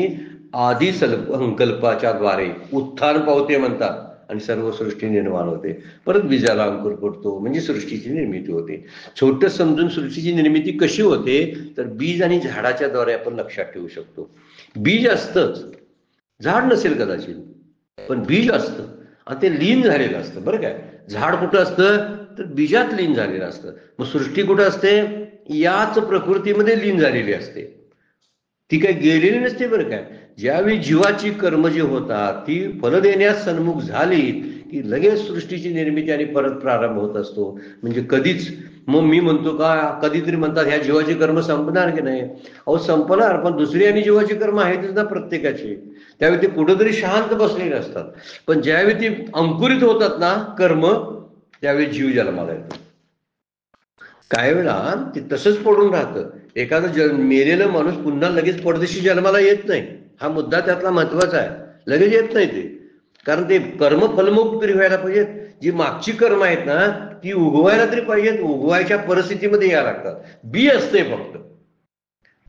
आधी संकल्पाच्या द्वारे उत्थान पावते म्हणतात आणि सर्व सृष्टी निर्माण होते. परत बीजाला अंकुर पडतो म्हणजे सृष्टीची निर्मिती होते. छोटं समजून सृष्टीची निर्मिती कशी होते तर बीज आणि झाडाच्या द्वारे आपण लक्षात ठेवू शकतो. बीज असतंच, झाड नसेल कदाचित, पण बीज असतं आणि ते लीन झालेलं असतं. बरं काय, झाड कुठं असतं तर बीजात लीन झालेलं असतं. मग सृष्टी कुठं असते? याच प्रकृतीमध्ये लीन झालेली असते, ती काही गेलेली नसते. बरं काय, ज्यावेळी जीवाची कर्म जी होतात ती फल देण्यास सन्मुख झाली की लगेच सृष्टीची निर्मिती आणि परत प्रारंभ होत असतो. म्हणजे कधीच मग मी म्हणतो का कधीतरी म्हणतात ह्या जीवाची कर्म संपणार की नाही. अहो संपणार, पण दुसरी आणि जीवाची कर्म आहेतच ना प्रत्येकाची. त्यावेळी ते कुठंतरी शांत बसलेले असतात. पण ज्यावेळी ती अंकुरित होतात ना कर्म, त्यावेळी जीव जन्माला येतो. काही वेळा ते तसंच पडून राहतं. एखादं मेलेलं माणूस पुन्हा लगेच परदेशी जन्माला येत नाही. हा मुद्दा त्यातला महत्वाचा आहे. लगेच येत नाही ते, कारण ते कर्म फलमुक्त तरी व्हायला पाहिजेत. जी मागची कर्म आहेत ना ती उगवायला तरी पाहिजेत. उगवायच्या परिस्थितीमध्ये यायला लागतात. बी असते, फक्त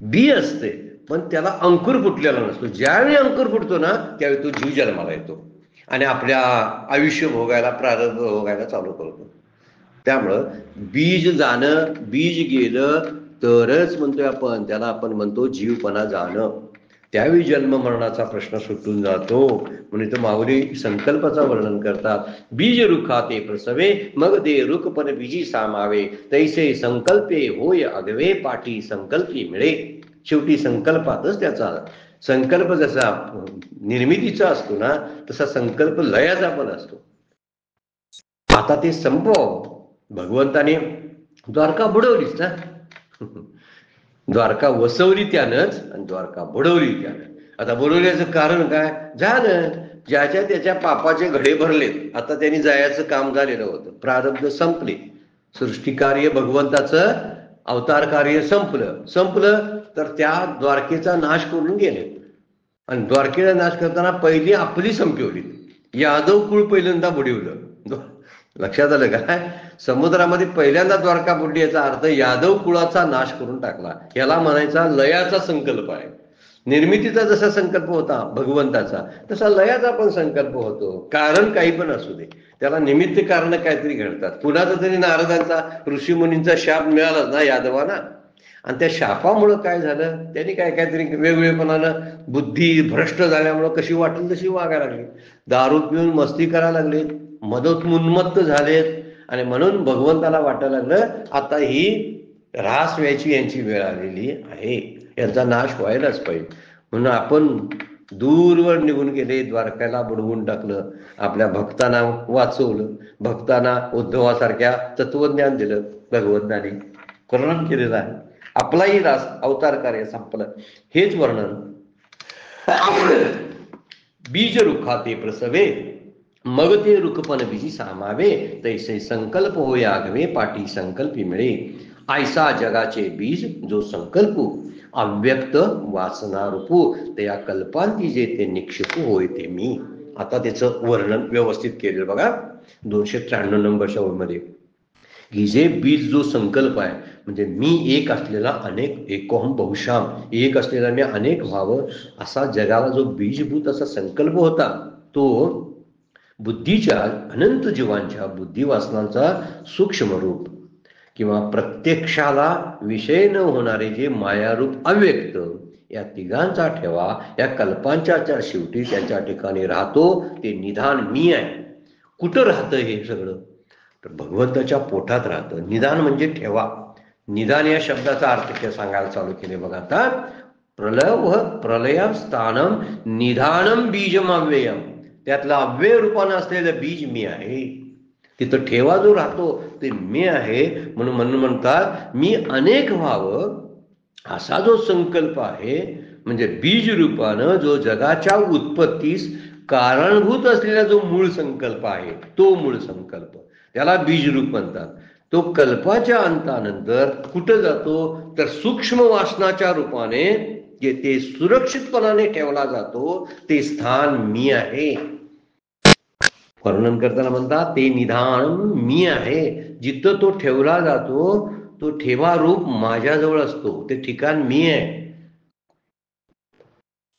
बी असते, पण त्याला अंकुर फुटलेला नसतो. ज्यावेळी अंकुर फुटतो ना त्यावेळी तो जीव जन्माला येतो आणि आपल्या आयुष्य भोगायला, प्रारंभ भोगायला चालू करतो. त्यामुळं बीज जाणं, बीज गेलं तरच म्हणतोय आपण, त्याला आपण म्हणतो जीवपणा जाणं. त्यावेळी जन्म मरणाचा प्रश्न सुटून जातो. म्हणून तर माऊली संकल्पाचं वर्णन करतात. बीज रुखा ते प्रसवे, मग ते रुखपण बीजी सामावे, तैसे संकल्पे होय अगवे, पाठी संकल्पी मिळे. शेवटी संकल्पातच त्याचा, संकल्प जसा निर्मितीचा असतो ना तसा संकल्प लयाचा पण असतो. आता ते संपव. भगवंताने द्वारका बुडवलीच ना. द्वारका वसवली त्यानंच आणि द्वारका बुडवली त्यानं. आता बुडवल्याचं कारण काय झालं, ज्याच्या त्याच्या पापाचे घडे भरलेत. आता त्यांनी जायचं काम झालेलं होतं, प्रारब्ध संपले. सृष्टी कार्य भगवंताचं अवतार कार्य संपलं तर त्या द्वारकेचा नाश करून गेले. आणि द्वारकेचा नाश करताना पहिली आपली संपवली. यादव कुळ पहिल्यांदा बुडवलं. लक्षात आलं काय? समुद्रामध्ये पहिल्यांदा द्वारका बुडली याचा अर्थ यादव कुळाचा नाश करून टाकला. याला म्हणायचा लयाचा संकल्प आहे. निर्मितीचा जसा संकल्प होता भगवंताचा तसा लयाचा पण संकल्प होतो. कारण काही पण असू दे, त्याला निमित्त कारण काहीतरी घडतात. कुणाचा तरी नारदांचा ऋषीमुनींचा शाप मिळाला ना यादवांना, आणि त्या शापामुळं काय झालं, त्यांनी काहीतरी वेगवेगळेपणानं बुद्धी भ्रष्ट झाल्यामुळं कशी वाटेल तशी वागायला लागली. दारू पिऊन मस्ती करायला लागले, मदत उन्मत्त झालेत. आणि म्हणून भगवंताला वाटायला लागलं आता ही ऱ्हास व्हायची यांची वेळ आलेली आहे, यांचा नाश व्हायलाच पाहिजे. म्हणून आपण दूरवर निघून गेले, द्वारकाला बुडवून टाकलं, आपल्या भक्तांना वाचवलं, भक्तांना उद्धवासारख्या तत्वज्ञान दिलं. भगवंताने वर्णन केलेलं आहे. आपलाही रास अवतार कार्य संपलं. हेच वर्णन बीज रुखा ते प्रसवे, मग ते रुखपण बीजी सामावे, तैसे संकल्प होय आगवे, पाठी संकल्पी मिळे. ऐसा जगाचे बीज जो संकल्पू, अव्यक्त वासना रूपू, ते या कल्पांती जे ते निक्षेपू होय ते मी. आता त्याचं वर्णन व्यवस्थित केलेलं बघा 293 नंबरच्या ओळीमध्ये, की जे बीज जो संकल्प आहे, म्हणजे मी एक असलेला अनेक, एकोहम बहुशाम, एक असलेला मी अनेक व्हावं असा जगाला जो बीजभूत असा संकल्प होता, तो बुद्धीच्या अनंत जीवांच्या बुद्धिवासनांचा सूक्ष्म रूप किंवा प्रत्यक्षाला विषय न होणारे जे मायारूप अव्यक्त, या तिघांचा ठेवा या कल्पांच्या शेवटी त्यांच्या ठिकाणी राहतो. ते निधान मी आहे. कुठं राहतं हे सगळं, तर भगवंताच्या पोटात राहतं. निदान म्हणजे ठेवा. निदान या शब्दाचा अर्थ ते सांगायला चालू केले बघा. आता प्रलयम स्थानम निधानम बीजम अव्ययम, त्यातलं अव्यय रूपानं असलेलं बीज मी आहे. तिथं ठेवा जो राहतो ते मी आहे. म्हणून म्हणतात मी अनेक व्हावं असा जो संकल्प आहे, म्हणजे बीज रूपानं जो जगाच्या उत्पत्तीस कारणभूत असलेला जो मूळ संकल्प आहे, तो मूळ संकल्प त्याला बीज रूप म्हणतात. तो कल्पाच्या अंतानंतर कुठं जातो, तर सूक्ष्म वासनाच्या रूपाने जे ते सुरक्षितपणाने ठेवला जातो ते स्थान मी आहे. वर्णन करताना म्हणतात ते निधान मी आहे. जिथं तो ठेवला जातो तो ठेवा रूप माझ्याजवळ असतो. ते ठिकाण मी आहे.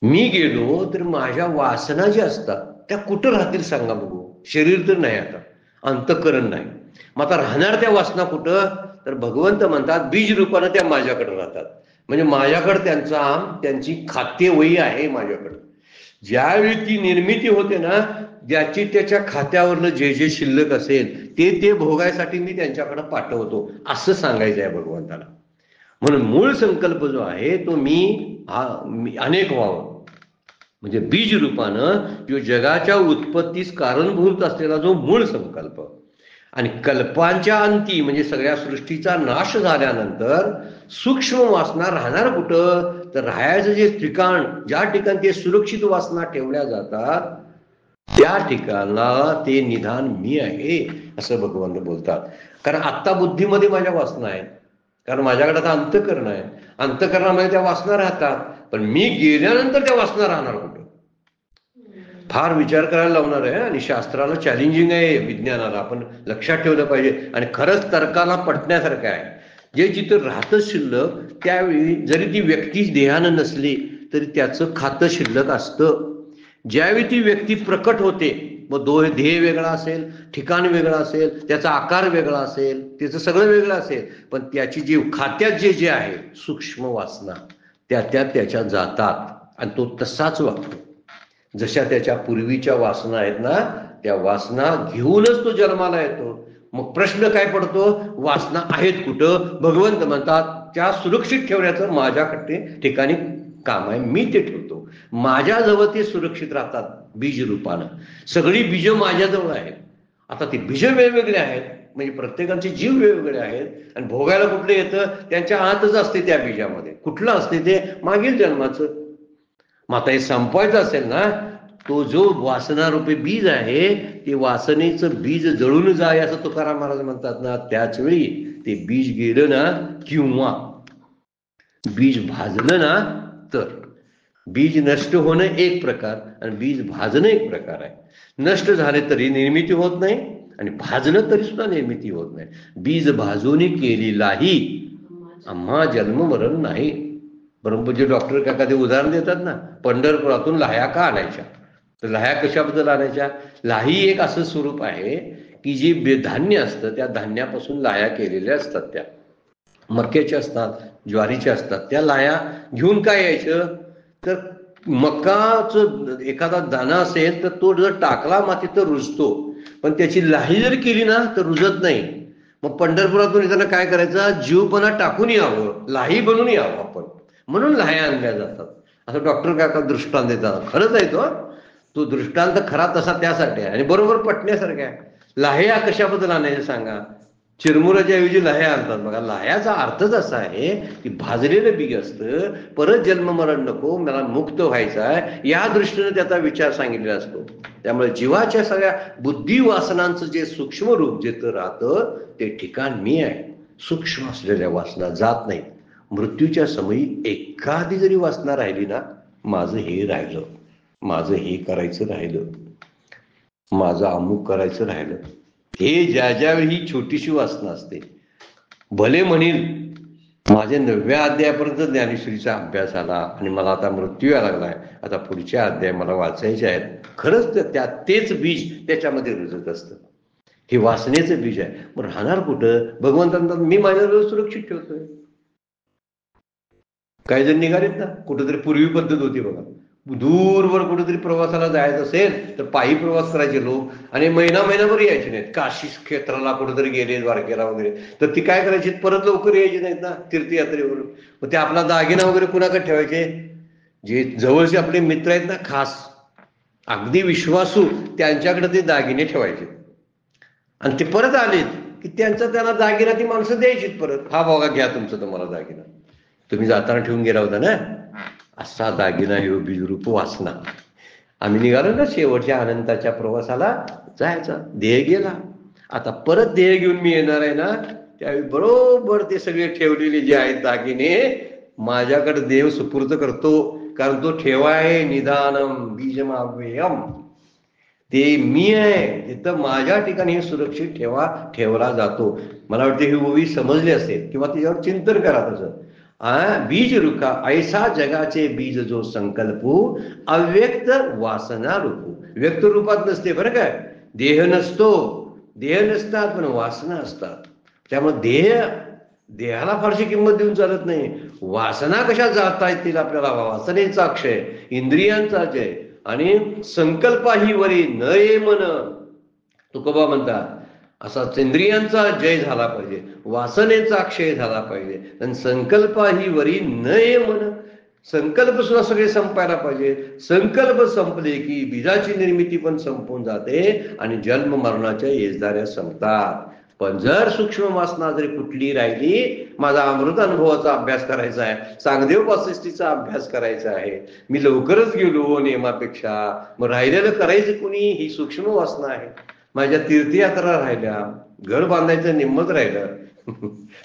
मी गेलो तर माझ्या वासना ज्या असतात त्या कुठं राहतील सांगा बघू. शरीर तर नाही, आता अंतःकरण नाही, मग आता राहणार त्या वासना कुठं, तर भगवंत म्हणतात बीज रूपानं त्या माझ्याकडे राहतात. म्हणजे माझ्याकडे त्यांची खातेवही आहे माझ्याकडे. ज्यावेळी ती निर्मिती होते ना, ज्याची त्याच्या खात्यावरनं जे जे शिल्लक असेल ते भोगायसाठी मी त्यांच्याकडे पाठवतो, असं सांगायचं आहे भगवंताला. म्हणून मूळ संकल्प जो आहे तो मी अनेक व्हावं. म्हणजे बीज रूपानं जो जगाच्या उत्पत्तीस कारणभूत असलेला जो मूळ संकल्प, आणि कल्पांच्या अंती म्हणजे सगळ्या सृष्टीचा नाश झाल्यानंतर सूक्ष्म वासना राहणार कुठं, तर राहायचं जे ठिकाण, ज्या ठिकाणी ते सुरक्षित वासना ठेवल्या जातात त्या ठिकाणाला ते निधान मी आहे असं भगवान बोलतात. कारण आत्ता बुद्धीमध्ये माझ्या वासना आहेत, कारण माझ्याकडे आता अंतःकरण आहे, अंतःकरणामध्ये त्या वासना राहतात, पण मी गेल्यानंतर त्या वासना राहणार कुठं, फार विचार करायला लावणार आहे. आणि शास्त्राला चॅलेंजिंग आहे, विज्ञानाला आपण लक्षात ठेवलं पाहिजे. आणि खरंच तर्काला पटण्यासारखं आहे. जे जिथं राहतं शिल्लक, त्यावेळी जरी ती व्यक्ती देहानं नसली तरी त्याचं खातं शिल्लक असतं. ज्यावेळी ती व्यक्ती प्रकट होते, मग ध्येय वेगळा असेल, ठिकाण वेगळं असेल, त्याचा आकार वेगळा असेल, त्याचं सगळं वेगळं असेल, पण त्याची जी खात्यात जे आहे सूक्ष्म वासना त्याच्यात जातात आणि तो तसाच वागतो. जशा त्याच्या पूर्वीच्या वासना आहेत ना, त्या वासना घेऊनच तो जन्माला येतो. मग प्रश्न काय पडतो, वासना आहेत कुठं? भगवंत म्हणतात त्या सुरक्षित ठेवण्याचं माझ्याकडे ठिकाणी काम आहे, मी ते ठेवतो. माझ्याजवळ ते सुरक्षित राहतात बीज रूपानं. सगळी बीज माझ्याजवळ आहेत. आता ती बीज वेगवेगळे आहेत, म्हणजे प्रत्येकाचे जीव वेगवेगळे आहेत, आणि भोगायला कुठलं येतं त्यांच्या आतच असते. त्या बीजामध्ये कुठलं असते ते मागील जन्माचं. मग आता हे संपवायचं असेल ना, तो जो वासनारूपी बीज आहे ते वासनेचं बीज जळून जाय असं तुकाराम महाराज म्हणतात ना, त्याच वेळी ते बीज गेलं ना, किंवा बीज भाजलं ना, तर बीज नष्ट होणं एक प्रकार आणि बीज भाजणं एक प्रकार आहे. नष्ट झाले तरी निर्मिती होत नाही, आणि भाजणं तरी सुद्धा निर्मिती होत नाही. बीज भाजून केलेलाही आम्हा जन्म मरण नाही. बरोबर जे डॉक्टर काका ते उदाहरण देतात ना, पंढरपुरातून लाह्या का आणायच्या, तर लाह्या कशाबद्दल आणायच्या? लाही एक असं स्वरूप आहे की जे धान्य असतं त्या धान्यापासून लाह्या केलेल्या असतात. त्या मक्याच्या असतात, ज्वारीच्या असतात. त्या लाह्या घेऊन काय यायचं, तर मकाचं एखादा दाणा असेल तर तो जर टाकला मातीत तर रुजतो, पण त्याची लाही जर केली ना तर रुजत नाही. मग पंढरपुरातून येताना काय करायचं, जीवपणा टाकून यावं, लाही बनून यावं आपण, म्हणून लाह्या आणल्या जातात असं डॉक्टर काका दृष्टांत देतात. खरंच आहे तो दृष्टांत खरा तसा त्यासाठी आहे आणि बरोबर पटण्यासारखा आहे. लाह्या कशाबद्दल आणायचं सांगा, चिरमुराच्या ऐवजी लाह्या आणतात. बघा, लाह्याचा अर्थच असा आहे की भाजलेलं बीज असतं, परत जन्म मरण नको, मला मुक्त व्हायचं आहे, या दृष्टीने त्याचा विचार सांगितलेला असतो. त्यामुळे जीवाच्या सगळ्या बुद्धी वासनांचं जे सूक्ष्म रूप जिथं राहतं ते ठिकाण मी आहे. सूक्ष्म असलेल्या वासना जात नाहीत. मृत्यूच्या समयी एखादी जरी वासना राहिली ना, माझं हे राहिलं, माझं हे करायचं राहिलं, माझं अमुक करायचं राहिलं, हे ज्यावेळी ही छोटीशी वासना असते, भले म्हणील माझ्या 9व्या अध्यायापर्यंत ज्ञानेश्वरीचा अभ्यास आला आणि मला आता मृत्यू यायला लागलाय, आता पुढच्या अध्याय मला वाचायचे आहेत, खरंच तेच बीज त्याच्यामध्ये रुजत असतं. हे वासनेचं बीज आहे. मग राहणार कुठं? भगवंतांना मी माझ्याजवळ सुरक्षित ठेवतोय. काही जण निघालेत ना, कुठंतरी पूर्वी पद्धत होती बघा, दूरवर कुठेतरी प्रवासाला जायचं असेल तर पायी प्रवास करायचे लोक, आणि महिनाभर यायचे नाहीत. काशी क्षेत्राला कुठेतरी गेले, द्वारकेला वगैरे, तर ती काय करायची, परत लवकर यायचे नाहीत ना तीर्थयात्रेवरून. मग ते आपला दागिना वगैरे कुणाकडे ठेवायचे, जे जवळचे आपले मित्र आहेत ना, खास अगदी विश्वासू, त्यांच्याकडे ते दागिने ठेवायचे. आणि ते परत आलेत की त्यांना दागिना ती माणसं द्यायचीत परत. हा बघा, घ्या तुमचं तुम्हाला दागिना, तुम्ही जाताना ठेवून गेला होता ना. असा दागिना हे बीजरूप वासना. आम्ही निघालो ना शेवटच्या अनंताच्या प्रवासाला जायचा, देह गेला, आता परत देह घेऊन मी येणार आहे ना, त्यावेळी बरोबर ते सगळे ठेवलेले जे आहेत दागिने माझ्याकडे देव सुपूर्द करतो. कारण तो ठेवाय निदानम बीजमाव्ययम, ते मी आहे, तिथं माझ्या ठिकाणी हे सुरक्षित ठेवला जातो. मला वाटतं ही ओवी समजली असेल किंवा त्याच्यावर चिंतन करा तसं. बीज रुखा ऐसा जगाचे बीज जो संकल्पू अव्यक्त वासना रूपू. व्यक्त रूपात नसते बरं काय, देह नसतो, देह नसतात पण वासना असतात. त्यामुळे देहाला फारशी किंमत देऊन चालत नाही. वासना कशा जाता येतील आपल्याला, वासनेचा क्षय, इंद्रियांचा जय, आणि संकल्पाही वरी न ये मन, तुकोबा म्हणतात. असा इंद्रियांचा जय झाला पाहिजे, वासनेचा क्षय झाला पाहिजे, आणि संकल्पाही वरी न ये मन. संकल्प सुद्धा सगळे संपायला पाहिजे. संकल्प संपले की बीजाची निर्मिती पण संपून जाते आणि जन्म मरणाच्या येजदाऱ्या संपतात. पण जर सूक्ष्म वासना जरी कुठली राहिली, माझा अमृत अनुभवाचा अभ्यास करायचा आहे, चांगदेव पासष्टीचा अभ्यास करायचा आहे, मी लवकरच गेलो नियमापेक्षा, मग राहिलेलं करायचं कुणी, ही सूक्ष्म वासना आहे. माझ्या तीर्थयात्रा राहिल्या, घर बांधायचं निम्मच राहिलं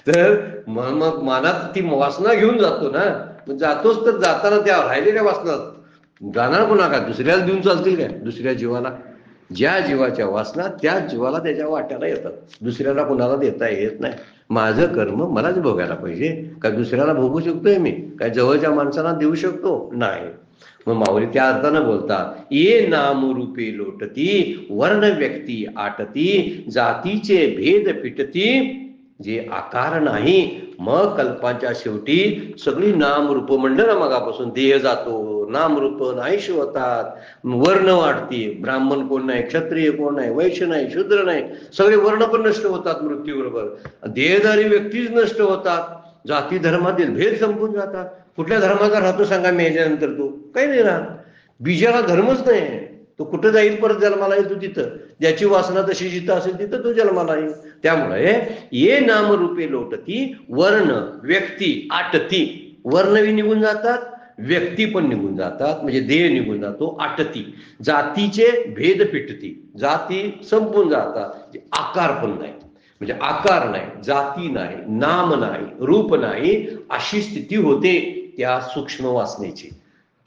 तर मग मनात ती वासना घेऊन जातो ना, जातोच तर जाताना त्या राहिलेल्या वासनात जाणार कोणा का, दुसऱ्याला देऊन चालतील काय? दुसऱ्या जीवाला, ज्या जीवाच्या वासना त्या जीवाला त्याच्या वाट्याला येतात, दुसऱ्याला कोणाला देता येत नाही. माझं कर्म मलाच भोगायला पाहिजे. काय दुसऱ्याला भोगू शकतोय मी? काय जवळच्या माणसाला देऊ शकतो? नाही. मग माऊली त्या अर्थानं बोलतात, ये नाम रूपे लोटती वर्ण व्यक्ती आटती, जातीचे भेद पिटती जे आकार नाही. मग कल्पांच्या शेवटी सगळी नामरूप म्हणलं ना मगापासून, देह जातो, नामरूप नाहीशी होतात, वर्ण वाढते, ब्राह्मण कोण नाही, क्षत्रिय कोण नाही, वैश्य नाही, शूद्र नाही, सगळे वर्ण पण नष्ट होतात मृत्यूबरोबर. देहधारी व्यक्तीच नष्ट होतात, जाती धर्मातील भेद संपून जातात. कुठल्या धर्माचा राहतो सांगा मेल्यानंतर? तो काही नाही राहत. बीजाला धर्मच नाही, तो कुठं जाईल परत जन्माला येईल? तो तिथं ज्याची वासना तशी जिथं असेल तिथं तो जन्माला येईल. त्यामुळे ये नामरूपे लोटती वर्ण व्यक्ती आटती, वर्णही निघून जातात, व्यक्ती पण निघून जातात, म्हणजे देह निघून जातो. आटती, जातीचे भेद पिटती, जाती संपून जातात, आकार पण नाही, म्हणजे आकार नाही, जाती नाही, नाम नाही, रूप नाही, अशी स्थिती होते त्या सूक्ष्म वासनेची.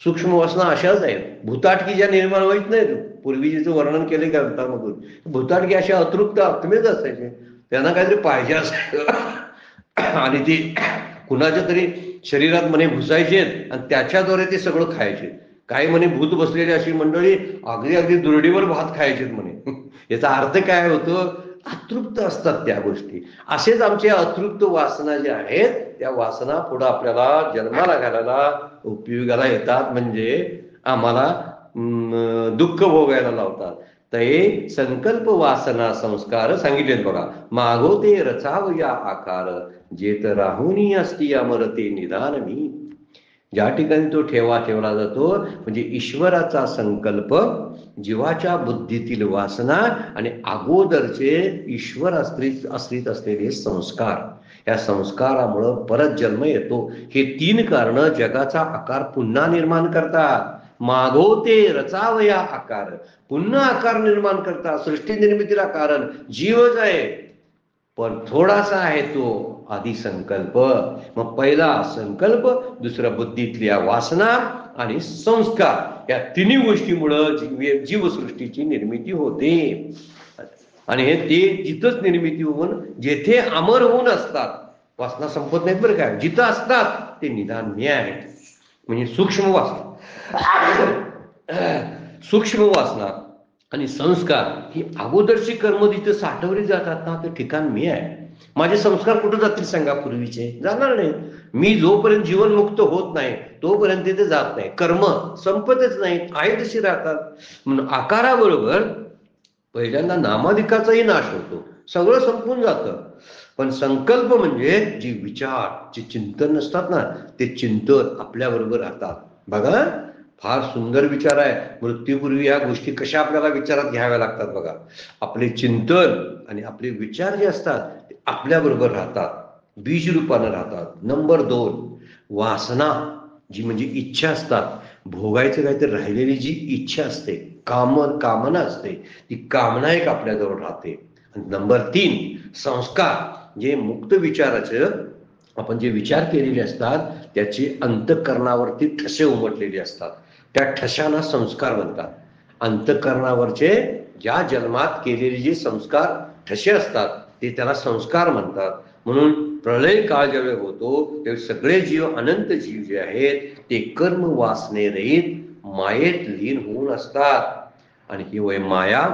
सूक्ष्म वासना अशाच आहेत, भूताटकी ज्या निर्माण व्हायच नाही. पूर्वी जिचं वर्णन केले ग्रंथामधून, भूताटकी अशा अतृप्त आत्मेच असायचे, त्यांना काहीतरी पाहिजे असायचं आणि ते कुणाच्या तरी शरीरात म्हणे घुसायचे आणि त्याच्याद्वारे ते सगळं खायचे. काही म्हणे भूत बसलेली अशी मंडळी अगदी अगदी दुरडीवर भात खायचे म्हणे. याचा अर्थ काय होतो? अतृप्त असतात त्या गोष्टी. असेच आमच्या अतृप्त वासना ज्या आहेत, त्या वासना पुढे आपल्याला जन्माला घालायला उपयोगाला येतात, म्हणजे आम्हाला दुःख भोगायला लावतात. ते संकल्प वासना संस्कार सांगितलेत बघा. मागोते रचाव या आकार, जेत राहुनी असती अमरते निदान मी. ज्या ठिकाणी तो ठेवला जातो, म्हणजे ईश्वराचा संकल्प, जीवाच्या बुद्धीतील वासना आणि अगोदरचे ईश्वर आश्रित असलेले संस्कार, या संस्कारामुळं परत जन्म येतो. हे तीन कारण जगाचा आकार पुन्हा निर्माण करतात. मागोते रचावया आकार, पुन्हा आकार निर्माण करतात. सृष्टी निर्मितीला कारण जीवच आहे, पण थोडासा आहे तो आधी संकल्प. मग पहिला संकल्प, दुसरा बुद्धीतल्या वासना आणि संस्कार, या तिन्ही गोष्टीमुळं जीवसृष्टीची निर्मिती होते. आणि हे ते जिथंच निर्मिती होऊन जेथे अमर होऊन असतात, वासना संपत नाहीत बरं काय, जिथं असतात ते निदान मी आहे. म्हणजे सूक्ष्म वासना, सूक्ष्म वासना आणि संस्कार ही अगोदरची कर्म जिथे साठवली जातात ना, ते ठिकाण मी आहे. माझे संस्कार कुठे जातील सांगा? पूर्वीचे जाणार नाही. मी जोपर्यंत जीवनमुक्त होत नाही तोपर्यंत ते जात नाही. कर्म संपतच नाहीत, आहे तशी राहतात. म्हणून आकाराबरोबर पहिल्यांदा नामाधिकाचाही नाश होतो, सगळं संपून जातं. पण संकल्प म्हणजे जी विचार, जे चिंतन असतात ना, ते चिंतन आपल्याबरोबर राहतात. बघा, फार सुंदर विचार आहे. मृत्यूपूर्वी ह्या गोष्टी कशा आपल्याला विचारात घ्याव्या लागतात बघा. आपले चिंतन आणि आपले विचार जे असतात ते आपल्याबरोबर राहतात, बीज रूपानं राहतात. नंबर 2, वासना जी म्हणजे इच्छा असतात, भोगायचं काहीतरी राहिलेली जी इच्छा असते, कामना असते, ती कामना एक आपल्याजवळ राहते. आणि नंबर 3, संस्कार, जे मुक्त विचाराचं आपण जे विचार केलेले असतात त्याची अंतःकरणावरती ठसे उमटलेले असतात, त्या ठशांना संस्कार म्हणतात. अंतःकरणावरचे ज्या जन्मात केलेले जे संस्कार ठसे असतात ते त्याला संस्कार म्हणतात. म्हणून प्रलय काळ ज्यावेळी होतो ते सगळे जीव, अनंत जीव जे आहेत ते कर्म वासने रहित मायेत लीन होऊन असतात. आणि ही वय माया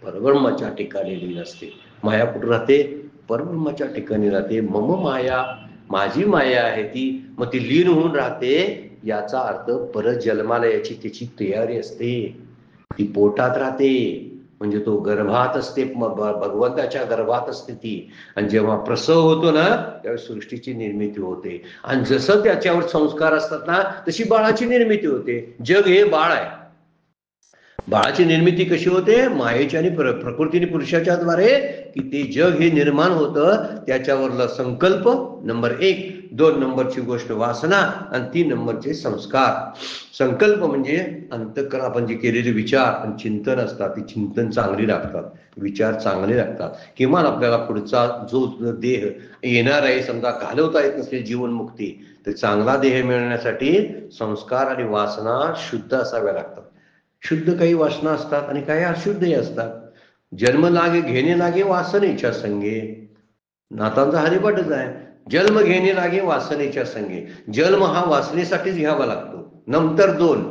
परब्रह्माच्या ठिकाणी लीन असते. माया कुठं राहते? परब्रह्माच्या ठिकाणी राहते. मम माया, माझी माया आहे ती, मग ती लीन होऊन राहते. याचा अर्थ परत जन्माला याची त्याची तयारी असते, ती पोटात राहते. म्हणजे तो गर्भात असते, भगवंताच्या गर्भात असते ती. आणि जेव्हा प्रसव होतो ना त्यावेळेस सृष्टीची निर्मिती होते. आणि जसं त्याच्यावर संस्कार असतात ना तशी बाळाची निर्मिती होते. जग हे बाळ आहे. बाळाची निर्मिती कशी होते? मायेच्या आणि प्रकृतीने पुरुषाच्या द्वारे, की ते जग हे निर्माण होतं. त्याच्यावरला संकल्प नंबर 1, 2 नंबरची गोष्ट वासना, आणि 3 नंबरचे संस्कार. संकल्प म्हणजे अंतःकरण, आपण जे केलेले विचार आणि चिंतन असतात ती चिंतन चांगली लागतात, विचार चांगले लागतात. किमान आपल्याला पुढचा जो देह येणार आहे, समजा घालवता येत नसलेली जीवनमुक्ती, तर चांगला देह मिळण्यासाठी संस्कार आणि वासना शुद्ध असाव्या लागतात. शुद्ध काही वासना असतात आणि काही अशुद्धही असतात. जन्म लागे घेणे लागे वासनेच्या संगे, नाथांचा हरिपाठच आहे. जन्म घेणे लागे वासनेच्या संगे. जन्म हा वासनेसाठीच घ्यावा लागतो. नंतर 2,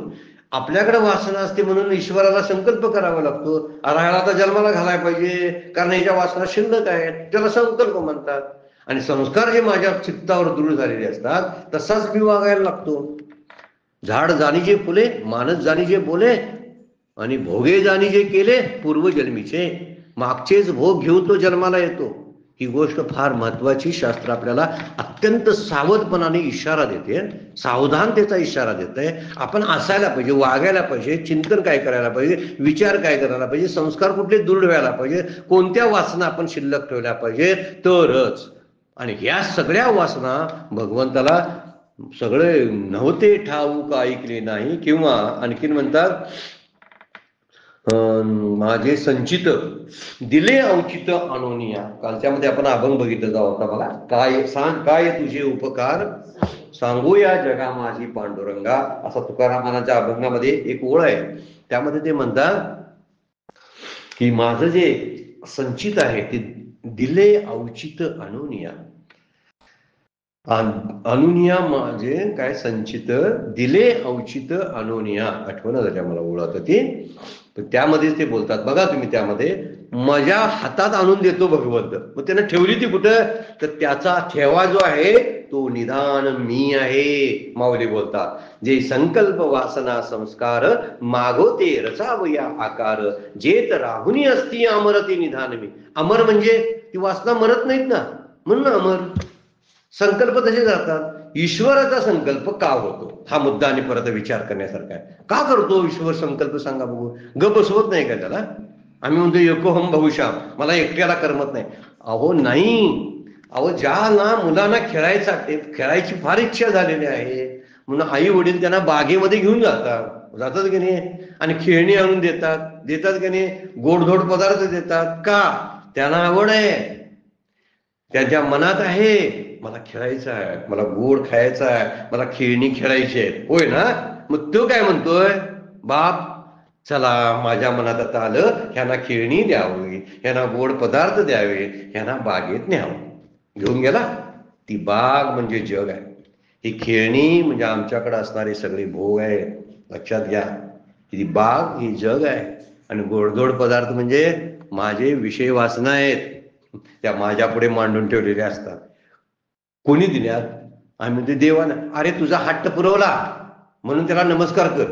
आपल्याकडे वासना असते म्हणून ईश्वराला संकल्प करावा लागतो. ह्याला आता जन्माला घालायला पाहिजे कारण याच्या वासना शिल्लक आहेत, त्याला संकल्प म्हणतात. आणि संस्कार जे माझ्या चित्तावर दृढ झालेले असतात तसाच मी वागायला लागतो. झाड जाणी जे फुले, मानस जाणी जे बोले, आणि भोगे जाणी जे केले पूर्वजन्मीचे, मागचेच भोग घेऊन तो जन्माला येतो. ही गोष्ट फार महत्वाची. शास्त्र आपल्याला अत्यंत सावधपणाने इशारा देते, सावधानतेचा इशारा देते. आपण असायला पाहिजे, वागायला पाहिजे, चिंतन काय करायला पाहिजे, विचार काय करायला पाहिजे, संस्कार कुठले दृढ व्हायला पाहिजे, कोणत्या वासना आपण शिल्लक ठेवल्या पाहिजे तरच. आणि ह्या सगळ्या वासना भगवंताला सगळे नव्हते ठाऊक ऐकले नाही. किंवा आणखीन म्हणतात माझे संचित दिले औचित आणोनिया. कालच्यामध्ये आपण अभंग बघितलं जाऊ होता बघा. काय सांग काय तुझे उपकार, सांगूया जगा माझी पांडुरंगा, असा तुकारामानाच्या अभंगामध्ये एक ओळ आहे. त्यामध्ये ते म्हणतात की माझं जे संचित आहे ते दिले औचित आणोनिया. अनुनिया म्हणजे काय? संचित दिले औचित आणोनिया. आठवण झाल्या मला ओळ आता ती. तर त्यामध्येच ते बोलतात बघा तुम्ही, त्यामध्ये माझ्या हातात आणून देतो भगवंत. मग त्यानं ठेवली ती कुठं? तर त्याचा ठेवा जो आहे तो निदान मी आहे. माऊली बोलतात जे संकल्प वासना संस्कार मागोते रचावया आकार, जेत राहुनी असती अमरती निधान मी. अमर म्हणजे ती वासना मरत नाहीत ना, म्हणून अमर. संकल्प तसे जातात. ईश्वराचा संकल्प का होतो हा मुद्दा आणि परत विचार करण्यासारखा आहे. का करतो ईश्वर संकल्प? सांगा बघू. ग बसवत नाही का त्याला? आम्ही म्हणतो योकोहम बहुशाम, मला एकट्याला करमत नाही. अहो नाही, अहो ज्या ना मुलांना खेळायची फार इच्छा झालेली आहे म्हणून आई वडील त्यांना बागेमध्ये घेऊन जातात की नाही, आणि खेळणी आणून देतात की नाही, गोडधोड पदार्थ देतात. का? त्यांना आवड आहे, त्यांच्या मनात आहे मला खेळायचं आहे, मला गोड खायचं आहे, मला खेळणी खेळायची आहे. होय ना? मग तो काय म्हणतोय? बाप चला माझ्या मनात आता आलं, ह्यांना खेळणी द्यावी, ह्यांना गोड पदार्थ द्यावे, ह्यांना बागेत न्यावं. घेऊन गेला. ती बाग म्हणजे जग आहे. ही खेळणी म्हणजे आमच्याकडे असणारे सगळे भोग आहे. लक्षात घ्या, ही बाग ही जग आहे. आणि गोडधोड पदार्थ म्हणजे माझे विषय वासना आहेत, त्या माझ्या पुढे मांडून ठेवलेल्या असतात. कोणी दिल्यात? आम्ही म्हणतो देवानं. अरे तुझा हट्ट पुरवला म्हणून त्याला नमस्कार कर.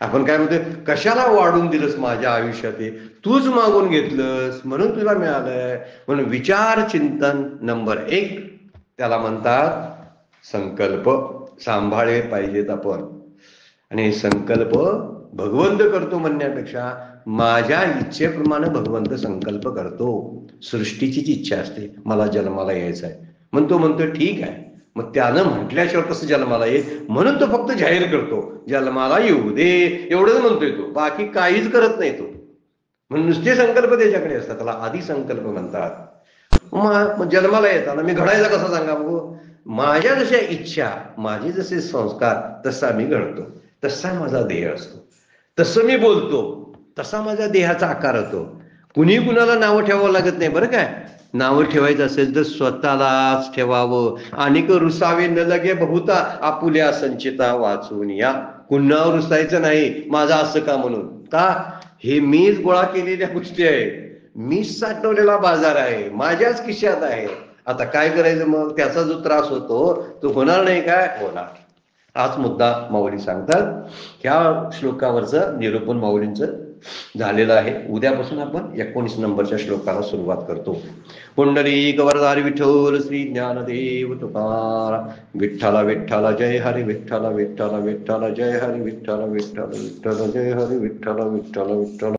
आपण काय म्हणतो? कशाला वाढून दिलंस माझ्या आयुष्यात? तूच मागून घेतलंस म्हणून तुला मिळालंय. म्हणून विचार चिंतन नंबर 1 त्याला म्हणतात संकल्प. सांभाळले पाहिजेत आपण. आणि संकल्प भगवंत करतो म्हणण्यापेक्षा माझ्या इच्छेप्रमाणे भगवंत संकल्प करतो. सृष्टीचीच इच्छा असते मला जन्माला यायचं आहे, म्हणतो ठीक आहे. मग त्यानं म्हटल्याशिवाय कसं जन्माला येईल? म्हणून तो फक्त जाहीर करतो जन्माला येऊ दे, एवढंच म्हणतोय तो, बाकी काहीच करत नाही तो. म्हणून नुसते संकल्प त्याच्याकडे असतात, त्याला आधी संकल्प म्हणतात. मग जन्माला येताना मी घडायचा कसा सांगा बघू? माझ्या जशा इच्छा, माझे जसे संस्कार तसा मी घडतो, तसा माझा देह असतो, तसं मी बोलतो, तसा माझ्या देहाचा आकार होतो. कुणी कुणाला नावं ठेवावं लागत नाही बरं काय. नावं ठेवायचं असेल तर स्वतःलाच ठेवावं. अनेक रुसावे न लगे बहुता आपुल्या संचिता वाचून या. कुणावर रुसायचं नाही माझं असं का म्हणून. का? हे मीच गोळा केलेल्या गोष्टी आहे, मीच साठवलेला बाजार आहे, माझ्याच खिशात आहे. आता काय करायचं मग? त्याचा जो त्रास होतो तो होणार नाही काय? होणार. हाच मुद्दा माऊली सांगतात. ह्या श्लोकावरचं निरूपण माऊलींचं झालेलं आहे. उद्यापासून आपण 19 नंबरच्या श्लोकाला सुरुवात करतो. पुंडलिक वरदारी विठ्ठल श्री ज्ञानदेव तुकाराम. विठ्ठला विठ्ठला जय हरी विठ्ठला विठ्ठला विठ्ठला जय हरी विठ्ठला विठ्ठला विठ्ठला जय हरी विठ्ठला विठ्ठला विठ्ठला.